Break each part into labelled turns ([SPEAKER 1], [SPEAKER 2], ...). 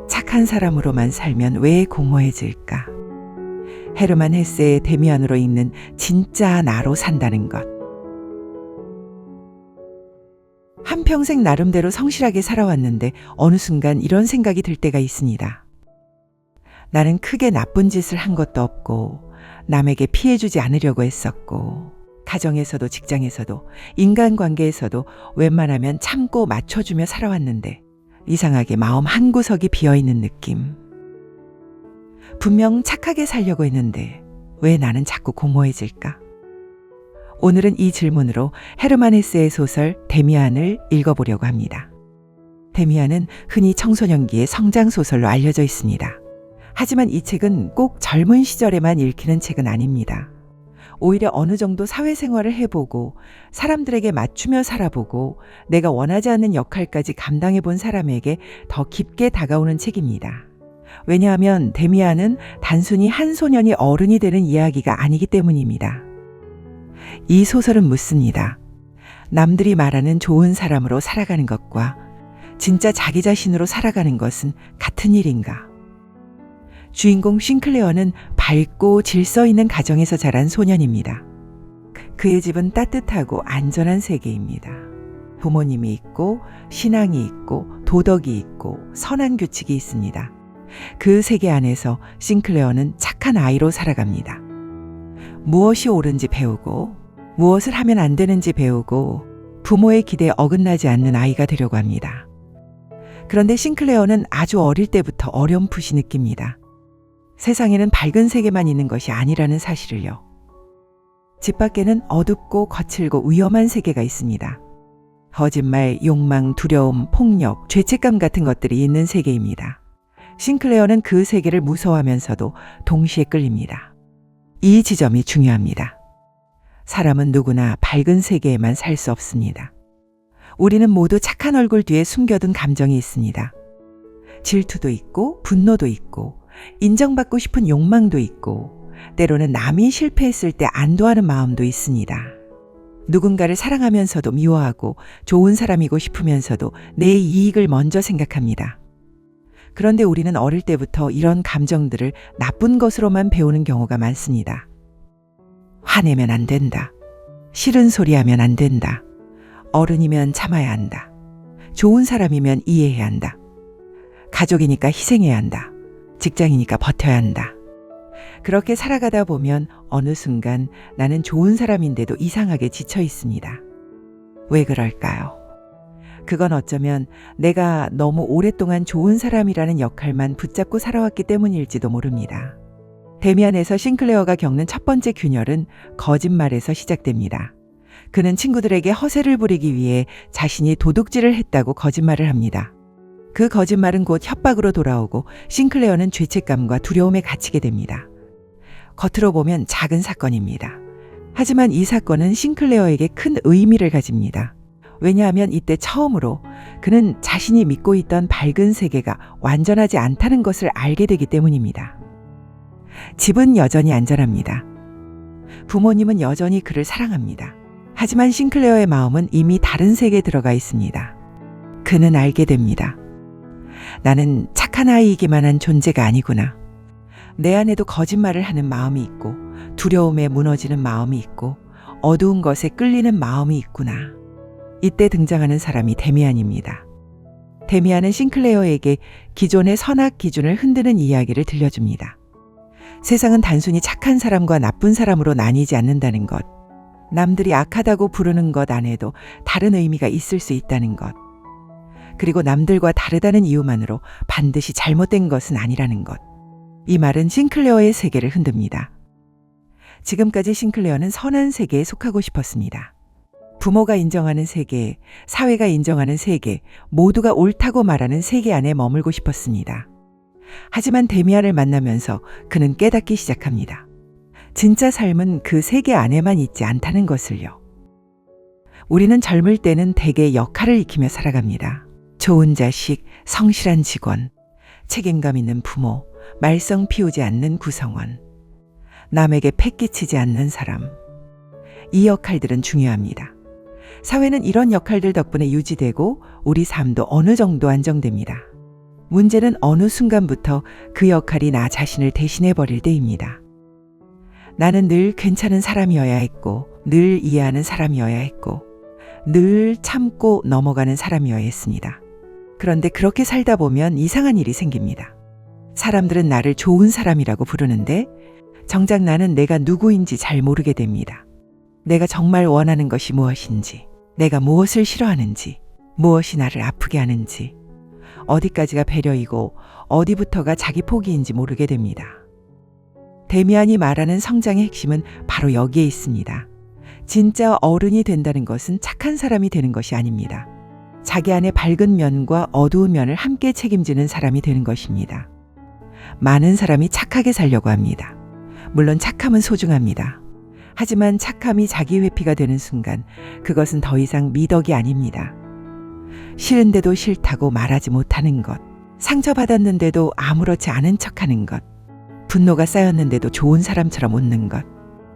[SPEAKER 1] 착한 사람으로만 살면 왜 공허해질까? 헤르만 헤세의 데미안으로 읽는 진짜 나로 산다는 것. 한평생 나름대로 성실하게 살아왔는데 어느 순간 이런 생각이 들 때가 있습니다. 나는 크게 나쁜 짓을 한 것도 없고 남에게 피해주지 않으려고 했었고 가정에서도 직장에서도 인간관계에서도 웬만하면 참고 맞춰주며 살아왔는데 이상하게 마음 한구석이 비어있는 느낌. 분명 착하게 살려고 했는데 왜 나는 자꾸 공허해질까? 오늘은 이 질문으로 헤르만 헤세의 소설 데미안을 읽어보려고 합니다. 데미안은 흔히 청소년기의 성장소설로 알려져 있습니다. 하지만 이 책은 꼭 젊은 시절에만 읽히는 책은 아닙니다. 오히려 어느 정도 사회생활을 해보고 사람들에게 맞추며 살아보고 내가 원하지 않는 역할까지 감당해 본 사람에게 더 깊게 다가오는 책입니다. 왜냐하면 데미안은 단순히 한 소년이 어른이 되는 이야기가 아니기 때문입니다. 이 소설은 묻습니다. 남들이 말하는 좋은 사람으로 살아가는 것과 진짜 자기 자신으로 살아가는 것은 같은 일인가? 주인공 싱클레어는 밝고 질서 있는 가정에서 자란 소년입니다. 그의 집은 따뜻하고 안전한 세계입니다. 부모님이 있고 신앙이 있고 도덕이 있고 선한 규칙이 있습니다. 그 세계 안에서 싱클레어는 착한 아이로 살아갑니다. 무엇이 옳은지 배우고 무엇을 하면 안 되는지 배우고 부모의 기대에 어긋나지 않는 아이가 되려고 합니다. 그런데 싱클레어는 아주 어릴 때부터 어렴풋이 느낍니다. 세상에는 밝은 세계만 있는 것이 아니라는 사실을요. 집 밖에는 어둡고 거칠고 위험한 세계가 있습니다. 거짓말, 욕망, 두려움, 폭력, 죄책감 같은 것들이 있는 세계입니다. 싱클레어는 그 세계를 무서워하면서도 동시에 끌립니다. 이 지점이 중요합니다. 사람은 누구나 밝은 세계에만 살 수 없습니다. 우리는 모두 착한 얼굴 뒤에 숨겨둔 감정이 있습니다. 질투도 있고 분노도 있고 인정받고 싶은 욕망도 있고 때로는 남이 실패했을 때 안도하는 마음도 있습니다. 누군가를 사랑하면서도 미워하고 좋은 사람이고 싶으면서도 내 이익을 먼저 생각합니다. 그런데 우리는 어릴 때부터 이런 감정들을 나쁜 것으로만 배우는 경우가 많습니다. 화내면 안 된다. 싫은 소리 하면 안 된다. 어른이면 참아야 한다. 좋은 사람이면 이해해야 한다. 가족이니까 희생해야 한다. 직장이니까 버텨야 한다. 그렇게 살아가다 보면 어느 순간 나는 좋은 사람인데도 이상하게 지쳐 있습니다. 왜 그럴까요? 그건 어쩌면 내가 너무 오랫동안 좋은 사람이라는 역할만 붙잡고 살아왔기 때문일지도 모릅니다. 데미안에서 싱클레어가 겪는 첫 번째 균열은 거짓말에서 시작됩니다. 그는 친구들에게 허세를 부리기 위해 자신이 도둑질을 했다고 거짓말을 합니다. 그 거짓말은 곧 협박으로 돌아오고 싱클레어는 죄책감과 두려움에 갇히게 됩니다. 겉으로 보면 작은 사건입니다. 하지만 이 사건은 싱클레어에게 큰 의미를 가집니다. 왜냐하면 이때 처음으로 그는 자신이 믿고 있던 밝은 세계가 완전하지 않다는 것을 알게 되기 때문입니다. 집은 여전히 안전합니다. 부모님은 여전히 그를 사랑합니다. 하지만 싱클레어의 마음은 이미 다른 세계에 들어가 있습니다. 그는 알게 됩니다. 나는 착한 아이이기만 한 존재가 아니구나. 내 안에도 거짓말을 하는 마음이 있고 두려움에 무너지는 마음이 있고 어두운 것에 끌리는 마음이 있구나. 이때 등장하는 사람이 데미안입니다. 데미안은 싱클레어에게 기존의 선악 기준을 흔드는 이야기를 들려줍니다. 세상은 단순히 착한 사람과 나쁜 사람으로 나뉘지 않는다는 것. 남들이 악하다고 부르는 것 안에도 다른 의미가 있을 수 있다는 것. 그리고 남들과 다르다는 이유만으로 반드시 잘못된 것은 아니라는 것. 이 말은 싱클레어의 세계를 흔듭니다. 지금까지 싱클레어는 선한 세계에 속하고 싶었습니다. 부모가 인정하는 세계, 사회가 인정하는 세계, 모두가 옳다고 말하는 세계 안에 머물고 싶었습니다. 하지만 데미안을 만나면서 그는 깨닫기 시작합니다. 진짜 삶은 그 세계 안에만 있지 않다는 것을요. 우리는 젊을 때는 대개 역할을 익히며 살아갑니다. 좋은 자식, 성실한 직원, 책임감 있는 부모, 말썽 피우지 않는 구성원, 남에게 패끼치지 않는 사람. 이 역할들은 중요합니다. 사회는 이런 역할들 덕분에 유지되고 우리 삶도 어느 정도 안정됩니다. 문제는 어느 순간부터 그 역할이 나 자신을 대신해 버릴 때입니다. 나는 늘 괜찮은 사람이어야 했고, 늘 이해하는 사람이어야 했고, 늘 참고 넘어가는 사람이어야 했습니다. 그런데 그렇게 살다 보면 이상한 일이 생깁니다. 사람들은 나를 좋은 사람이라고 부르는데 정작 나는 내가 누구인지 잘 모르게 됩니다. 내가 정말 원하는 것이 무엇인지, 내가 무엇을 싫어하는지, 무엇이 나를 아프게 하는지, 어디까지가 배려이고 어디부터가 자기 포기인지 모르게 됩니다. 데미안이 말하는 성장의 핵심은 바로 여기에 있습니다. 진짜 어른이 된다는 것은 착한 사람이 되는 것이 아닙니다. 자기 안의 밝은 면과 어두운 면을 함께 책임지는 사람이 되는 것입니다. 많은 사람이 착하게 살려고 합니다. 물론 착함은 소중합니다. 하지만 착함이 자기 회피가 되는 순간 그것은 더 이상 미덕이 아닙니다. 싫은데도 싫다고 말하지 못하는 것, 상처받았는데도 아무렇지 않은 척하는 것, 분노가 쌓였는데도 좋은 사람처럼 웃는 것,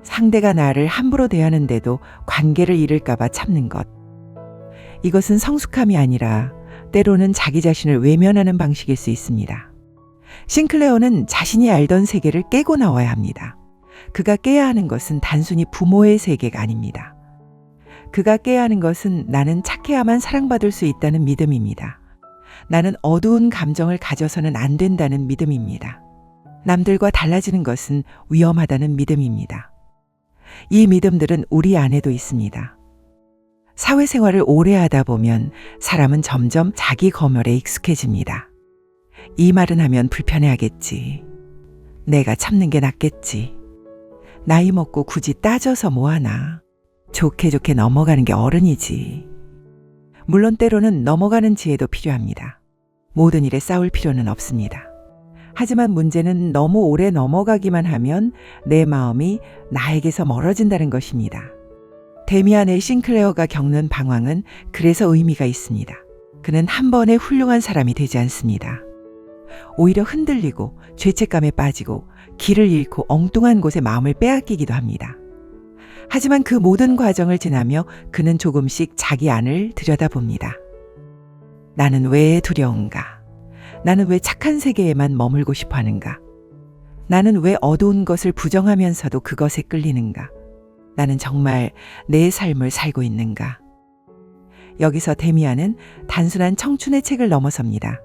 [SPEAKER 1] 상대가 나를 함부로 대하는데도 관계를 잃을까봐 참는 것. 이것은 성숙함이 아니라 때로는 자기 자신을 외면하는 방식일 수 있습니다. 싱클레어는 자신이 알던 세계를 깨고 나와야 합니다. 그가 깨야 하는 것은 단순히 부모의 세계가 아닙니다. 그가 깨야 하는 것은 나는 착해야만 사랑받을 수 있다는 믿음입니다. 나는 어두운 감정을 가져서는 안 된다는 믿음입니다. 남들과 달라지는 것은 위험하다는 믿음입니다. 이 믿음들은 우리 안에도 있습니다. 사회생활을 오래 하다 보면 사람은 점점 자기 검열에 익숙해집니다. 이 말은 하면 불편해하겠지. 내가 참는 게 낫겠지. 나이 먹고 굳이 따져서 뭐하나. 좋게 좋게 넘어가는 게 어른이지. 물론 때로는 넘어가는 지혜도 필요합니다. 모든 일에 싸울 필요는 없습니다. 하지만 문제는 너무 오래 넘어가기만 하면 내 마음이 나에게서 멀어진다는 것입니다. 데미안의 싱클레어가 겪는 방황은 그래서 의미가 있습니다. 그는 한 번에 훌륭한 사람이 되지 않습니다. 오히려 흔들리고 죄책감에 빠지고 길을 잃고 엉뚱한 곳에 마음을 빼앗기기도 합니다. 하지만 그 모든 과정을 지나며 그는 조금씩 자기 안을 들여다봅니다. 나는 왜 두려운가? 나는 왜 착한 세계에만 머물고 싶어 하는가? 나는 왜 어두운 것을 부정하면서도 그것에 끌리는가? 나는 정말 내 삶을 살고 있는가? 여기서 데미안은 단순한 청춘의 책을 넘어섭니다.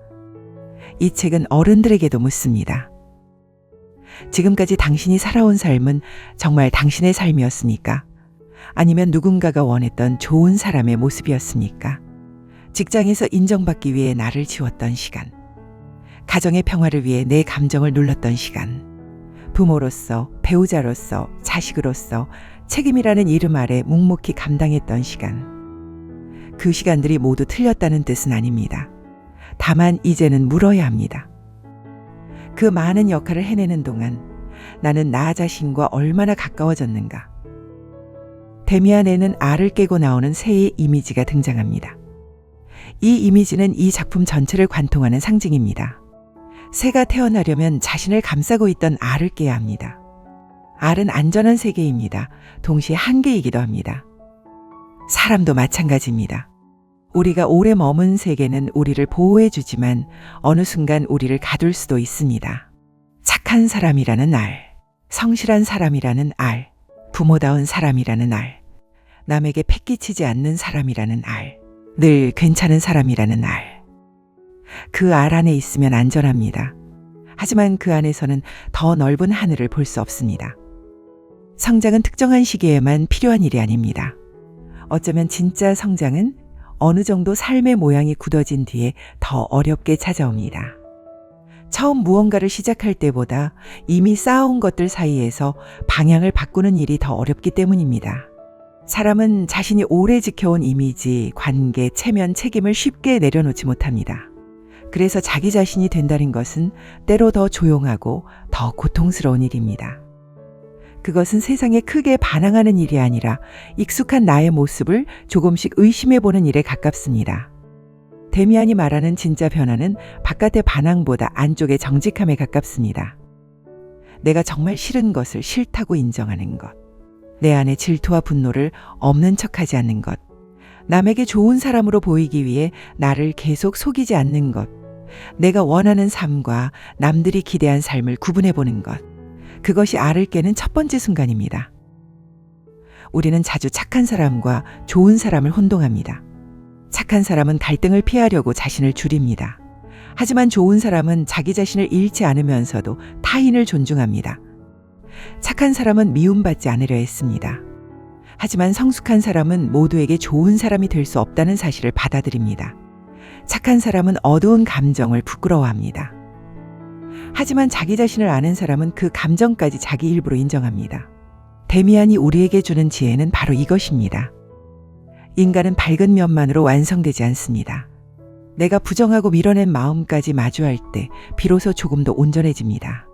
[SPEAKER 1] 이 책은 어른들에게도 묻습니다. 지금까지 당신이 살아온 삶은 정말 당신의 삶이었습니까? 아니면 누군가가 원했던 좋은 사람의 모습이었습니까? 직장에서 인정받기 위해 나를 지웠던 시간, 가정의 평화를 위해 내 감정을 눌렀던 시간, 부모로서, 배우자로서, 자식으로서 책임이라는 이름 아래 묵묵히 감당했던 시간. 그 시간들이 모두 틀렸다는 뜻은 아닙니다. 다만 이제는 물어야 합니다. 그 많은 역할을 해내는 동안 나는 나 자신과 얼마나 가까워졌는가. 데미안에는 알을 깨고 나오는 새의 이미지가 등장합니다. 이 이미지는 이 작품 전체를 관통하는 상징입니다. 새가 태어나려면 자신을 감싸고 있던 알을 깨야 합니다. 알은 안전한 세계입니다. 동시에 한계이기도 합니다. 사람도 마찬가지입니다. 우리가 오래 머문 세계는 우리를 보호해주지만 어느 순간 우리를 가둘 수도 있습니다. 착한 사람이라는 알, 성실한 사람이라는 알, 부모다운 사람이라는 알, 남에게 패기치지 않는 사람이라는 알, 늘 괜찮은 사람이라는 알. 그 알 안에 있으면 안전합니다. 하지만 그 안에서는 더 넓은 하늘을 볼 수 없습니다. 성장은 특정한 시기에만 필요한 일이 아닙니다. 어쩌면 진짜 성장은 어느 정도 삶의 모양이 굳어진 뒤에 더 어렵게 찾아옵니다. 처음 무언가를 시작할 때보다 이미 쌓아온 것들 사이에서 방향을 바꾸는 일이 더 어렵기 때문입니다. 사람은 자신이 오래 지켜온 이미지, 관계, 체면, 책임을 쉽게 내려놓지 못합니다. 그래서 자기 자신이 된다는 것은 때로 더 조용하고 더 고통스러운 일입니다. 그것은 세상에 크게 반항하는 일이 아니라 익숙한 나의 모습을 조금씩 의심해보는 일에 가깝습니다. 데미안이 말하는 진짜 변화는 바깥의 반항보다 안쪽의 정직함에 가깝습니다. 내가 정말 싫은 것을 싫다고 인정하는 것, 내 안의 질투와 분노를 없는 척하지 않는 것, 남에게 좋은 사람으로 보이기 위해 나를 계속 속이지 않는 것, 내가 원하는 삶과 남들이 기대한 삶을 구분해 보는 것. 그것이 알을 깨는 첫 번째 순간입니다. 우리는 자주 착한 사람과 좋은 사람을 혼동합니다. 착한 사람은 갈등을 피하려고 자신을 줄입니다. 하지만 좋은 사람은 자기 자신을 잃지 않으면서도 타인을 존중합니다. 착한 사람은 미움받지 않으려 했습니다. 하지만 성숙한 사람은 모두에게 좋은 사람이 될 수 없다는 사실을 받아들입니다. 착한 사람은 어두운 감정을 부끄러워합니다. 하지만 자기 자신을 아는 사람은 그 감정까지 자기 일부로 인정합니다. 데미안이 우리에게 주는 지혜는 바로 이것입니다. 인간은 밝은 면만으로 완성되지 않습니다. 내가 부정하고 밀어낸 마음까지 마주할 때 비로소 조금 더 온전해집니다.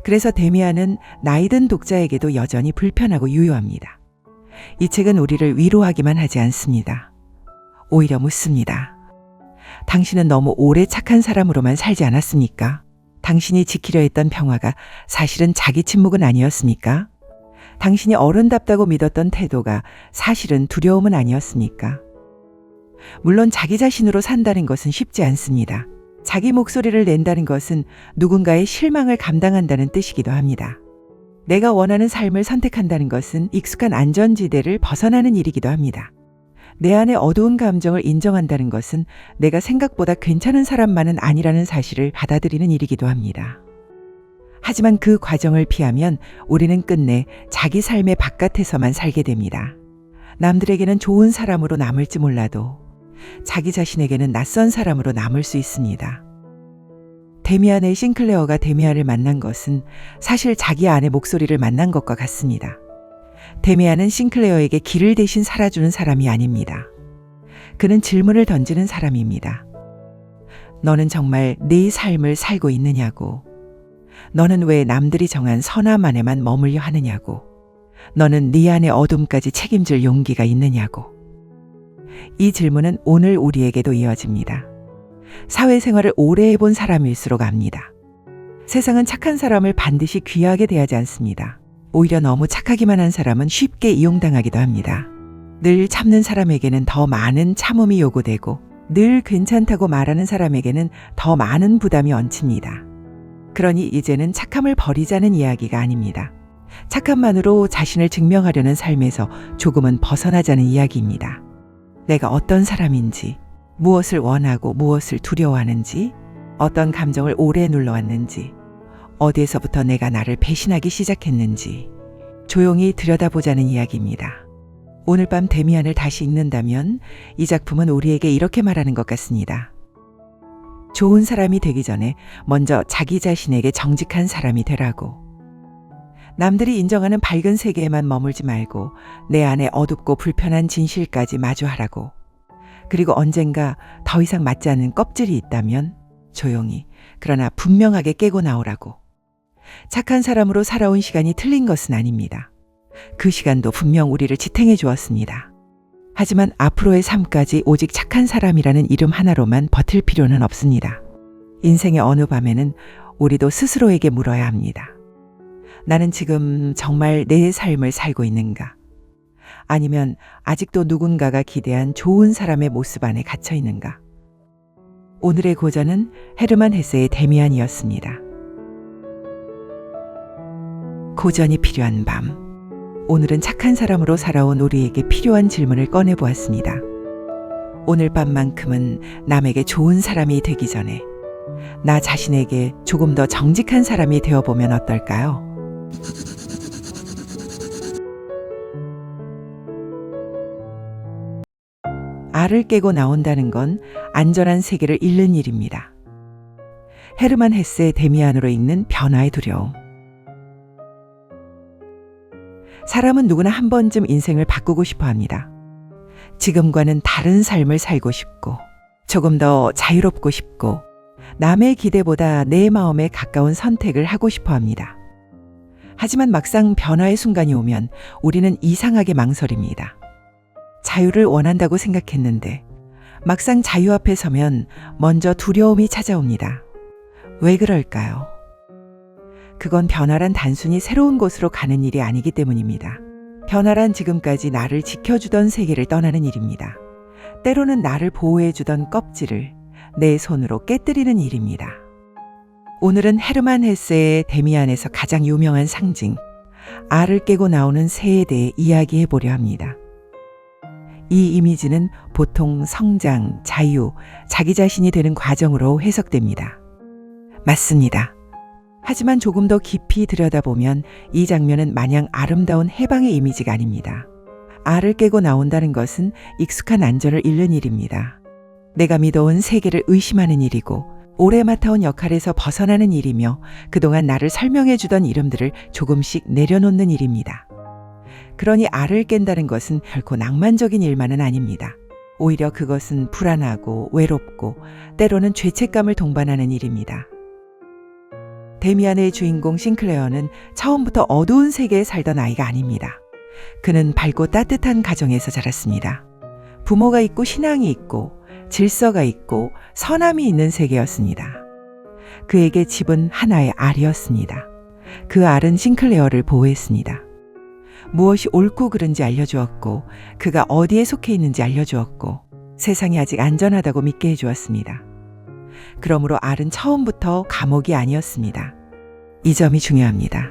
[SPEAKER 1] 그래서 데미안은 나이 든 독자에게도 여전히 불편하고 유효합니다. 이 책은 우리를 위로하기만 하지 않습니다. 오히려 묻습니다. 당신은 너무 오래 착한 사람으로만 살지 않았습니까? 당신이 지키려 했던 평화가 사실은 자기 침묵은 아니었습니까? 당신이 어른답다고 믿었던 태도가 사실은 두려움은 아니었습니까? 물론 자기 자신으로 산다는 것은 쉽지 않습니다. 자기 목소리를 낸다는 것은 누군가의 실망을 감당한다는 뜻이기도 합니다. 내가 원하는 삶을 선택한다는 것은 익숙한 안전지대를 벗어나는 일이기도 합니다. 내 안의 어두운 감정을 인정한다는 것은 내가 생각보다 괜찮은 사람만은 아니라는 사실을 받아들이는 일이기도 합니다. 하지만 그 과정을 피하면 우리는 끝내 자기 삶의 바깥에서만 살게 됩니다. 남들에게는 좋은 사람으로 남을지 몰라도 자기 자신에게는 낯선 사람으로 남을 수 있습니다. 데미안의 싱클레어가 데미안을 만난 것은 사실 자기 안의 목소리를 만난 것과 같습니다. 데미안은 싱클레어에게 길을 대신 살아주는 사람이 아닙니다. 그는 질문을 던지는 사람입니다. 너는 정말 네 삶을 살고 있느냐고. 너는 왜 남들이 정한 선함 안에만 머물려 하느냐고. 너는 네 안의 어둠까지 책임질 용기가 있느냐고. 이 질문은 오늘 우리에게도 이어집니다. 사회생활을 오래 해본 사람일수록 압니다. 세상은 착한 사람을 반드시 귀하게 대하지 않습니다. 오히려 너무 착하기만 한 사람은 쉽게 이용당하기도 합니다. 늘 참는 사람에게는 더 많은 참음이 요구되고 늘 괜찮다고 말하는 사람에게는 더 많은 부담이 얹힙니다. 그러니 이제는 착함을 버리자는 이야기가 아닙니다. 착함만으로 자신을 증명하려는 삶에서 조금은 벗어나자는 이야기입니다. 내가 어떤 사람인지, 무엇을 원하고 무엇을 두려워하는지, 어떤 감정을 오래 눌러왔는지, 어디에서부터 내가 나를 배신하기 시작했는지 조용히 들여다보자는 이야기입니다. 오늘 밤 데미안을 다시 읽는다면 이 작품은 우리에게 이렇게 말하는 것 같습니다. 좋은 사람이 되기 전에 먼저 자기 자신에게 정직한 사람이 되라고. 남들이 인정하는 밝은 세계에만 머물지 말고 내 안에 어둡고 불편한 진실까지 마주하라고. 그리고 언젠가 더 이상 맞지 않는 껍질이 있다면 조용히 그러나 분명하게 깨고 나오라고. 착한 사람으로 살아온 시간이 틀린 것은 아닙니다. 그 시간도 분명 우리를 지탱해 주었습니다. 하지만 앞으로의 삶까지 오직 착한 사람이라는 이름 하나로만 버틸 필요는 없습니다. 인생의 어느 밤에는 우리도 스스로에게 물어야 합니다. 나는 지금 정말 내 삶을 살고 있는가? 아니면 아직도 누군가가 기대한 좋은 사람의 모습 안에 갇혀 있는가? 오늘의 고전은 헤르만 헤세의 데미안이었습니다. 고전이 필요한 밤. 오늘은 착한 사람으로 살아온 우리에게 필요한 질문을 꺼내보았습니다. 오늘 밤만큼은 남에게 좋은 사람이 되기 전에 나 자신에게 조금 더 정직한 사람이 되어보면 어떨까요? 알을 깨고 나온다는 건 안전한 세계를 잃는 일입니다. 헤르만 헤세의 데미안으로 읽는 변화의 두려움. 사람은 누구나 한 번쯤 인생을 바꾸고 싶어 합니다. 지금과는 다른 삶을 살고 싶고, 조금 더 자유롭고 싶고, 남의 기대보다 내 마음에 가까운 선택을 하고 싶어 합니다. 하지만 막상 변화의 순간이 오면 우리는 이상하게 망설입니다. 자유를 원한다고 생각했는데 막상 자유 앞에 서면 먼저 두려움이 찾아옵니다. 왜 그럴까요? 그건 변화란 단순히 새로운 곳으로 가는 일이 아니기 때문입니다. 변화란 지금까지 나를 지켜주던 세계를 떠나는 일입니다. 때로는 나를 보호해주던 껍질을, 내 손으로 깨뜨리는 일입니다. 오늘은 헤르만 헤세의 데미안에서 가장 유명한 상징, 알을 깨고 나오는 새에 대해 이야기해 보려 합니다. 이 이미지는 보통 성장, 자유, 자기 자신이 되는 과정으로 해석됩니다. 맞습니다. 하지만 조금 더 깊이 들여다보면 이 장면은 마냥 아름다운 해방의 이미지가 아닙니다. 알을 깨고 나온다는 것은 익숙한 안전을 잃는 일입니다. 내가 믿어온 세계를 의심하는 일이고 오래 맡아온 역할에서 벗어나는 일이며 그동안 나를 설명해 주던 이름들을 조금씩 내려놓는 일입니다. 그러니 알을 깬다는 것은 결코 낭만적인 일만은 아닙니다. 오히려 그것은 불안하고 외롭고 때로는 죄책감을 동반하는 일입니다. 데미안의 주인공 싱클레어는 처음부터 어두운 세계에 살던 아이가 아닙니다. 그는 밝고 따뜻한 가정에서 자랐습니다. 부모가 있고 신앙이 있고 질서가 있고 선함이 있는 세계였습니다. 그에게 집은 하나의 알이었습니다. 그 알은 싱클레어를 보호했습니다. 무엇이 옳고 그른지 알려주었고 그가 어디에 속해 있는지 알려주었고 세상이 아직 안전하다고 믿게 해주었습니다. 그러므로 알은 처음부터 감옥이 아니었습니다. 이 점이 중요합니다.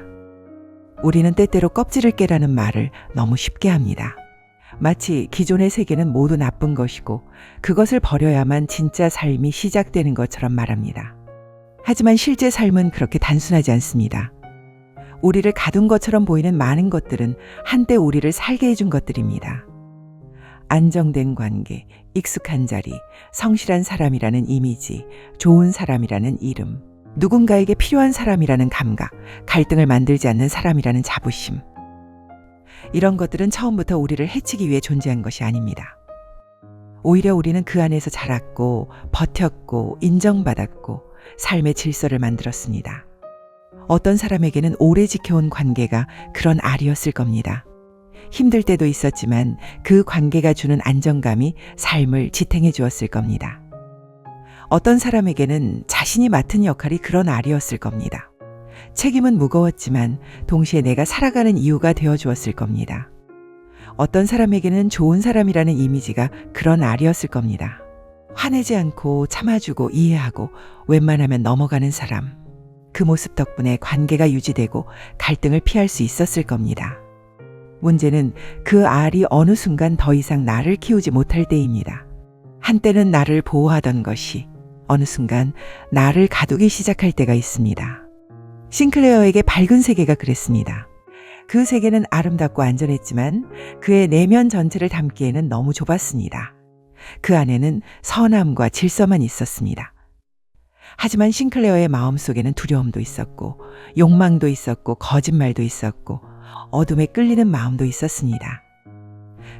[SPEAKER 1] 우리는 때때로 껍질을 깨라는 말을 너무 쉽게 합니다. 마치 기존의 세계는 모두 나쁜 것이고 그것을 버려야만 진짜 삶이 시작되는 것처럼 말합니다. 하지만 실제 삶은 그렇게 단순하지 않습니다. 우리를 가둔 것처럼 보이는 많은 것들은 한때 우리를 살게 해준 것들입니다. 안정된 관계, 익숙한 자리, 성실한 사람이라는 이미지, 좋은 사람이라는 이름, 누군가에게 필요한 사람이라는 감각, 갈등을 만들지 않는 사람이라는 자부심. 이런 것들은 처음부터 우리를 해치기 위해 존재한 것이 아닙니다. 오히려 우리는 그 안에서 자랐고 버텼고 인정받았고 삶의 질서를 만들었습니다. 어떤 사람에게는 오래 지켜온 관계가 그런 알이었을 겁니다. 힘들 때도 있었지만 그 관계가 주는 안정감이 삶을 지탱해 주었을 겁니다. 어떤 사람에게는 자신이 맡은 역할이 그런 알이었을 겁니다. 책임은 무거웠지만 동시에 내가 살아가는 이유가 되어 주었을 겁니다. 어떤 사람에게는 좋은 사람이라는 이미지가 그런 알이었을 겁니다. 화내지 않고 참아주고 이해하고 웬만하면 넘어가는 사람. 그 모습 덕분에 관계가 유지되고 갈등을 피할 수 있었을 겁니다. 문제는 그 알이 어느 순간 더 이상 나를 키우지 못할 때입니다. 한때는 나를 보호하던 것이 어느 순간 나를 가두기 시작할 때가 있습니다. 싱클레어에게 밝은 세계가 그랬습니다. 그 세계는 아름답고 안전했지만 그의 내면 전체를 담기에는 너무 좁았습니다. 그 안에는 선함과 질서만 있었습니다. 하지만 싱클레어의 마음속에는 두려움도 있었고 욕망도 있었고 거짓말도 있었고 어둠에 끌리는 마음도 있었습니다.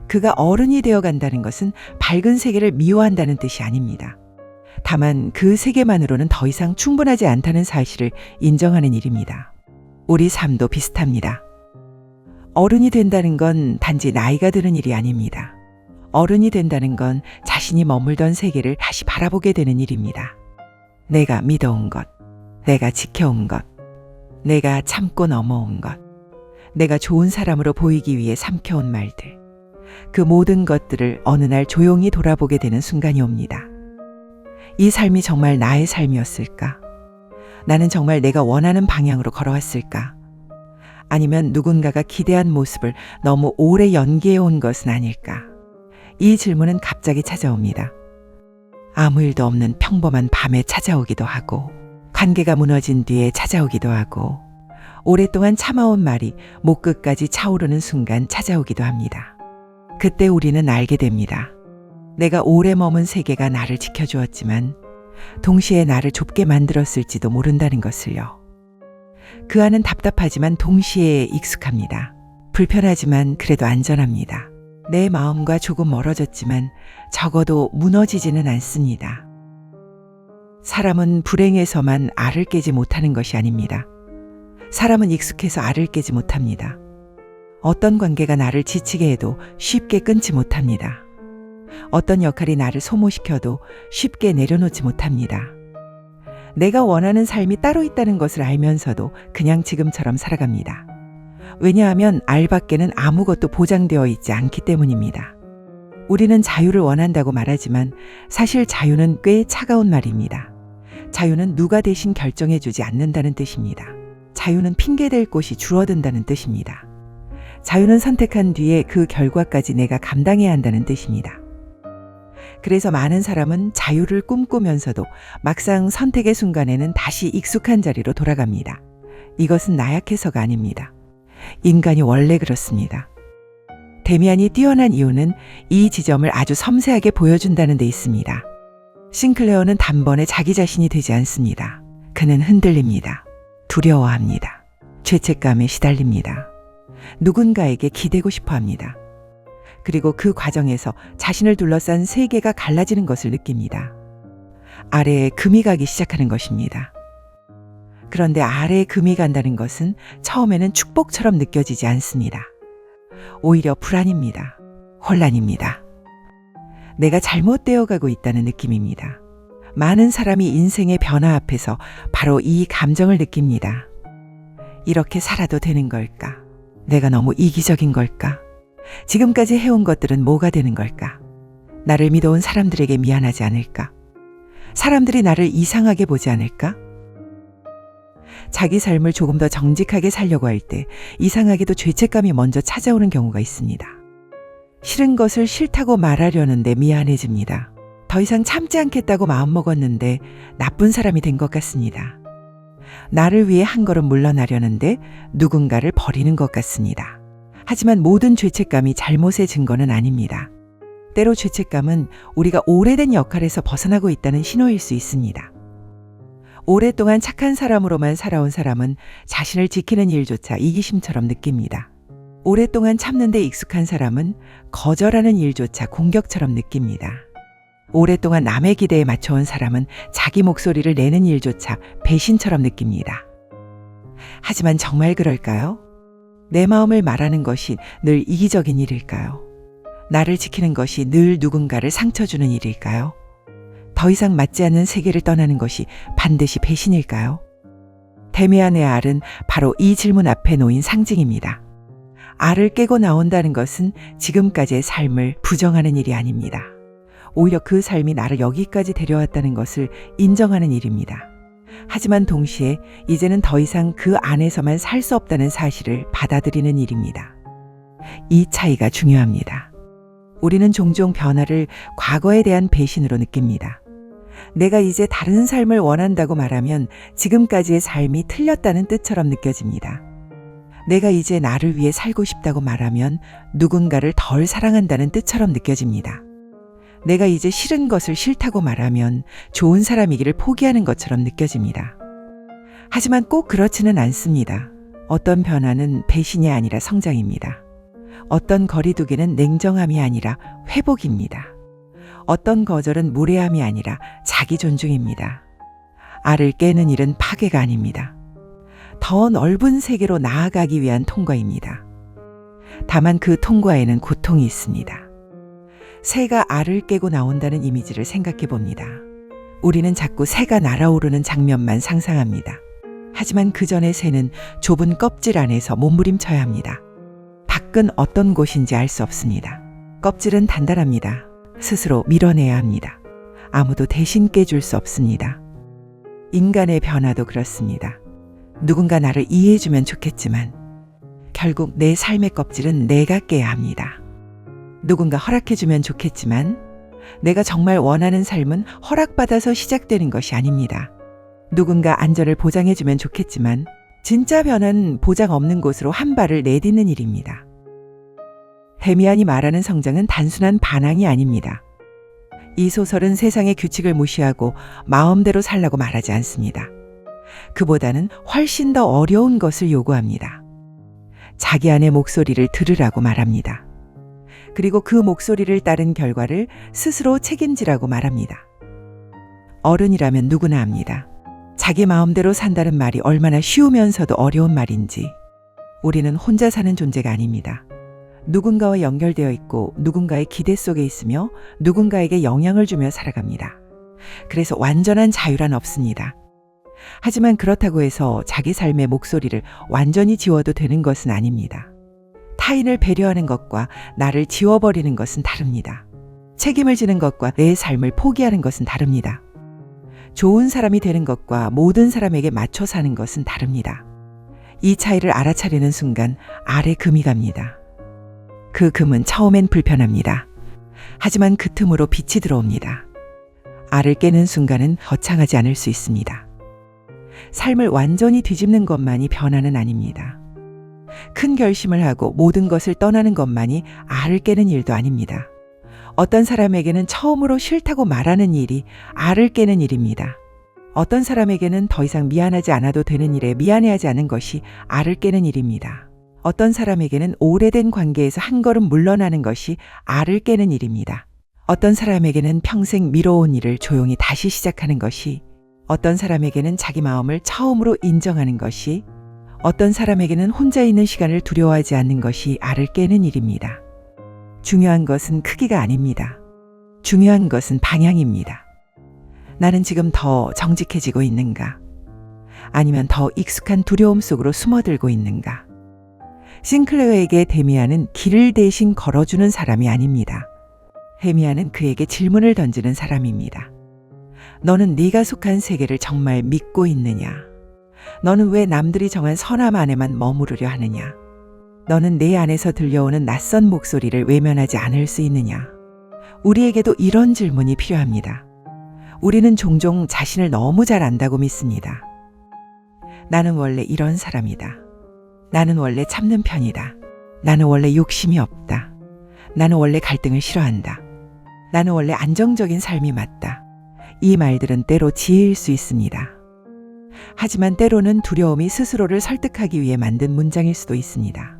[SPEAKER 1] 그가 어른이 되어 간다는 것은 밝은 세계를 미워한다는 뜻이 아닙니다. 다만 그 세계만으로는 더 이상 충분하지 않다는 사실을 인정하는 일입니다. 우리 삶도 비슷합니다. 어른이 된다는 건 단지 나이가 드는 일이 아닙니다. 어른이 된다는 건 자신이 머물던 세계를 다시 바라보게 되는 일입니다. 내가 믿어온 것, 내가 지켜온 것, 내가 참고 넘어온 것, 내가 좋은 사람으로 보이기 위해 삼켜온 말들, 그 모든 것들을 어느 날 조용히 돌아보게 되는 순간이 옵니다. 이 삶이 정말 나의 삶이었을까? 나는 정말 내가 원하는 방향으로 걸어왔을까? 아니면 누군가가 기대한 모습을 너무 오래 연기해온 것은 아닐까? 이 질문은 갑자기 찾아옵니다. 아무 일도 없는 평범한 밤에 찾아오기도 하고, 관계가 무너진 뒤에 찾아오기도 하고, 오랫동안 참아온 말이 목 끝까지 차오르는 순간 찾아오기도 합니다. 그때 우리는 알게 됩니다. 내가 오래 머문 세계가 나를 지켜주었지만 동시에 나를 좁게 만들었을지도 모른다는 것을요. 그 안은 답답하지만 동시에 익숙합니다. 불편하지만 그래도 안전합니다. 내 마음과 조금 멀어졌지만 적어도 무너지지는 않습니다. 사람은 불행해서만 알을 깨지 못하는 것이 아닙니다. 사람은 익숙해서 알을 깨지 못합니다. 어떤 관계가 나를 지치게 해도 쉽게 끊지 못합니다. 어떤 역할이 나를 소모시켜도 쉽게 내려놓지 못합니다. 내가 원하는 삶이 따로 있다는 것을 알면서도 그냥 지금처럼 살아갑니다. 왜냐하면 알 밖에는 아무것도 보장되어 있지 않기 때문입니다. 우리는 자유를 원한다고 말하지만 사실 자유는 꽤 차가운 말입니다. 자유는 누가 대신 결정해주지 않는다는 뜻입니다. 자유는 핑계댈 곳이 줄어든다는 뜻입니다. 자유는 선택한 뒤에 그 결과까지 내가 감당해야 한다는 뜻입니다. 그래서 많은 사람은 자유를 꿈꾸면서도 막상 선택의 순간에는 다시 익숙한 자리로 돌아갑니다. 이것은 나약해서가 아닙니다. 인간이 원래 그렇습니다. 데미안이 뛰어난 이유는 이 지점을 아주 섬세하게 보여준다는 데 있습니다. 싱클레어는 단번에 자기 자신이 되지 않습니다. 그는 흔들립니다. 두려워합니다. 죄책감에 시달립니다. 누군가에게 기대고 싶어 합니다. 그리고 그 과정에서 자신을 둘러싼 세계가 갈라지는 것을 느낍니다. 아래에 금이 가기 시작하는 것입니다. 그런데 아래에 금이 간다는 것은 처음에는 축복처럼 느껴지지 않습니다. 오히려 불안입니다. 혼란입니다. 내가 잘못되어 가고 있다는 느낌입니다. 많은 사람이 인생의 변화 앞에서 바로 이 감정을 느낍니다. 이렇게 살아도 되는 걸까? 내가 너무 이기적인 걸까? 지금까지 해온 것들은 뭐가 되는 걸까? 나를 믿어온 사람들에게 미안하지 않을까? 사람들이 나를 이상하게 보지 않을까? 자기 삶을 조금 더 정직하게 살려고 할 때 이상하게도 죄책감이 먼저 찾아오는 경우가 있습니다. 싫은 것을 싫다고 말하려는데 미안해집니다. 더 이상 참지 않겠다고 마음먹었는데 나쁜 사람이 된 것 같습니다. 나를 위해 한 걸음 물러나려는데 누군가를 버리는 것 같습니다. 하지만 모든 죄책감이 잘못의 증거는 아닙니다. 때로 죄책감은 우리가 오래된 역할에서 벗어나고 있다는 신호일 수 있습니다. 오랫동안 착한 사람으로만 살아온 사람은 자신을 지키는 일조차 이기심처럼 느낍니다. 오랫동안 참는 데 익숙한 사람은 거절하는 일조차 공격처럼 느낍니다. 오랫동안 남의 기대에 맞춰온 사람은 자기 목소리를 내는 일조차 배신처럼 느낍니다. 하지만 정말 그럴까요? 내 마음을 말하는 것이 늘 이기적인 일일까요? 나를 지키는 것이 늘 누군가를 상처 주는 일일까요? 더 이상 맞지 않는 세계를 떠나는 것이 반드시 배신일까요? 데미안의 알은 바로 이 질문 앞에 놓인 상징입니다. 알을 깨고 나온다는 것은 지금까지의 삶을 부정하는 일이 아닙니다. 오히려 그 삶이 나를 여기까지 데려왔다는 것을 인정하는 일입니다. 하지만 동시에 이제는 더 이상 그 안에서만 살 수 없다는 사실을 받아들이는 일입니다. 이 차이가 중요합니다. 우리는 종종 변화를 과거에 대한 배신으로 느낍니다. 내가 이제 다른 삶을 원한다고 말하면 지금까지의 삶이 틀렸다는 뜻처럼 느껴집니다. 내가 이제 나를 위해 살고 싶다고 말하면 누군가를 덜 사랑한다는 뜻처럼 느껴집니다. 내가 이제 싫은 것을 싫다고 말하면 좋은 사람이기를 포기하는 것처럼 느껴집니다. 하지만 꼭 그렇지는 않습니다. 어떤 변화는 배신이 아니라 성장입니다. 어떤 거리두기는 냉정함이 아니라 회복입니다. 어떤 거절은 무례함이 아니라 자기 존중입니다. 알을 깨는 일은 파괴가 아닙니다. 더 넓은 세계로 나아가기 위한 통과입니다. 다만 그 통과에는 고통이 있습니다. 새가 알을 깨고 나온다는 이미지를 생각해 봅니다. 우리는 자꾸 새가 날아오르는 장면만 상상합니다. 하지만 그 전에 새는 좁은 껍질 안에서 몸부림쳐야 합니다. 밖은 어떤 곳인지 알 수 없습니다. 껍질은 단단합니다. 스스로 밀어내야 합니다. 아무도 대신 깨줄 수 없습니다. 인간의 변화도 그렇습니다. 누군가 나를 이해해주면 좋겠지만 결국 내 삶의 껍질은 내가 깨야 합니다. 누군가 허락해주면 좋겠지만 내가 정말 원하는 삶은 허락받아서 시작되는 것이 아닙니다. 누군가 안전을 보장해주면 좋겠지만 진짜 변화는 보장 없는 곳으로 한 발을 내딛는 일입니다. 데미안이 말하는 성장은 단순한 반항이 아닙니다. 이 소설은 세상의 규칙을 무시하고 마음대로 살라고 말하지 않습니다. 그보다는 훨씬 더 어려운 것을 요구합니다. 자기 안의 목소리를 들으라고 말합니다. 그리고 그 목소리를 따른 결과를 스스로 책임지라고 말합니다. 어른이라면 누구나 압니다. 자기 마음대로 산다는 말이 얼마나 쉬우면서도 어려운 말인지. 우리는 혼자 사는 존재가 아닙니다. 누군가와 연결되어 있고 누군가의 기대 속에 있으며 누군가에게 영향을 주며 살아갑니다. 그래서 완전한 자유란 없습니다. 하지만 그렇다고 해서 자기 삶의 목소리를 완전히 지워도 되는 것은 아닙니다. 타인을 배려하는 것과 나를 지워버리는 것은 다릅니다. 책임을 지는 것과 내 삶을 포기하는 것은 다릅니다. 좋은 사람이 되는 것과 모든 사람에게 맞춰 사는 것은 다릅니다. 이 차이를 알아차리는 순간 알에 금이 갑니다. 그 금은 처음엔 불편합니다. 하지만 그 틈으로 빛이 들어옵니다. 알을 깨는 순간은 거창하지 않을 수 있습니다. 삶을 완전히 뒤집는 것만이 변화는 아닙니다. 큰 결심을 하고 모든 것을 떠나는 것만이 알을 깨는 일도 아닙니다. 어떤 사람에게는 처음으로 싫다고 말하는 일이 알을 깨는 일입니다. 어떤 사람에게는 더 이상 미안하지 않아도 되는 일에 미안해하지 않은 것이 알을 깨는 일입니다. 어떤 사람에게는 오래된 관계에서 한 걸음 물러나는 것이 알을 깨는 일입니다. 어떤 사람에게는 평생 미뤄온 일을 조용히 다시 시작하는 것이, 어떤 사람에게는 자기 마음을 처음으로 인정하는 것이, 어떤 사람에게는 혼자 있는 시간을 두려워하지 않는 것이 알을 깨는 일입니다. 중요한 것은 크기가 아닙니다. 중요한 것은 방향입니다. 나는 지금 더 정직해지고 있는가? 아니면 더 익숙한 두려움 속으로 숨어들고 있는가? 싱클레어에게 데미안은 길을 대신 걸어주는 사람이 아닙니다. 데미안은 그에게 질문을 던지는 사람입니다. 너는 네가 속한 세계를 정말 믿고 있느냐? 너는 왜 남들이 정한 선함 안에만 머무르려 하느냐? 너는 내 안에서 들려오는 낯선 목소리를 외면하지 않을 수 있느냐? 우리에게도 이런 질문이 필요합니다. 우리는 종종 자신을 너무 잘 안다고 믿습니다. 나는 원래 이런 사람이다. 나는 원래 참는 편이다. 나는 원래 욕심이 없다. 나는 원래 갈등을 싫어한다. 나는 원래 안정적인 삶이 맞다. 이 말들은 때로 지혜일 수 있습니다. 하지만 때로는 두려움이 스스로를 설득하기 위해 만든 문장일 수도 있습니다.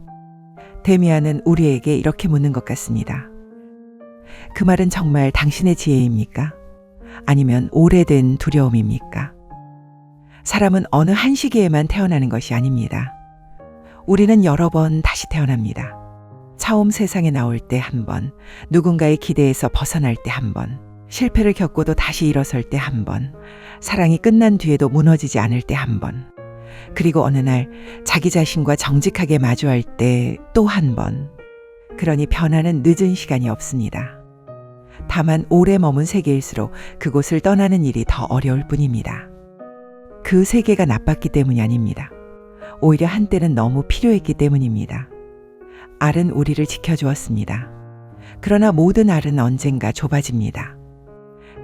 [SPEAKER 1] 데미안은 우리에게 이렇게 묻는 것 같습니다. 그 말은 정말 당신의 지혜입니까? 아니면 오래된 두려움입니까? 사람은 어느 한 시기에만 태어나는 것이 아닙니다. 우리는 여러 번 다시 태어납니다. 처음 세상에 나올 때 한 번, 누군가의 기대에서 벗어날 때 한 번, 실패를 겪고도 다시 일어설 때 한 번, 사랑이 끝난 뒤에도 무너지지 않을 때 한 번, 그리고 어느 날 자기 자신과 정직하게 마주할 때 또 한 번. 그러니 변화는 늦은 시간이 없습니다. 다만 오래 머문 세계일수록 그곳을 떠나는 일이 더 어려울 뿐입니다. 그 세계가 나빴기 때문이 아닙니다. 오히려 한때는 너무 필요했기 때문입니다. 알은 우리를 지켜주었습니다. 그러나 모든 알은 언젠가 좁아집니다.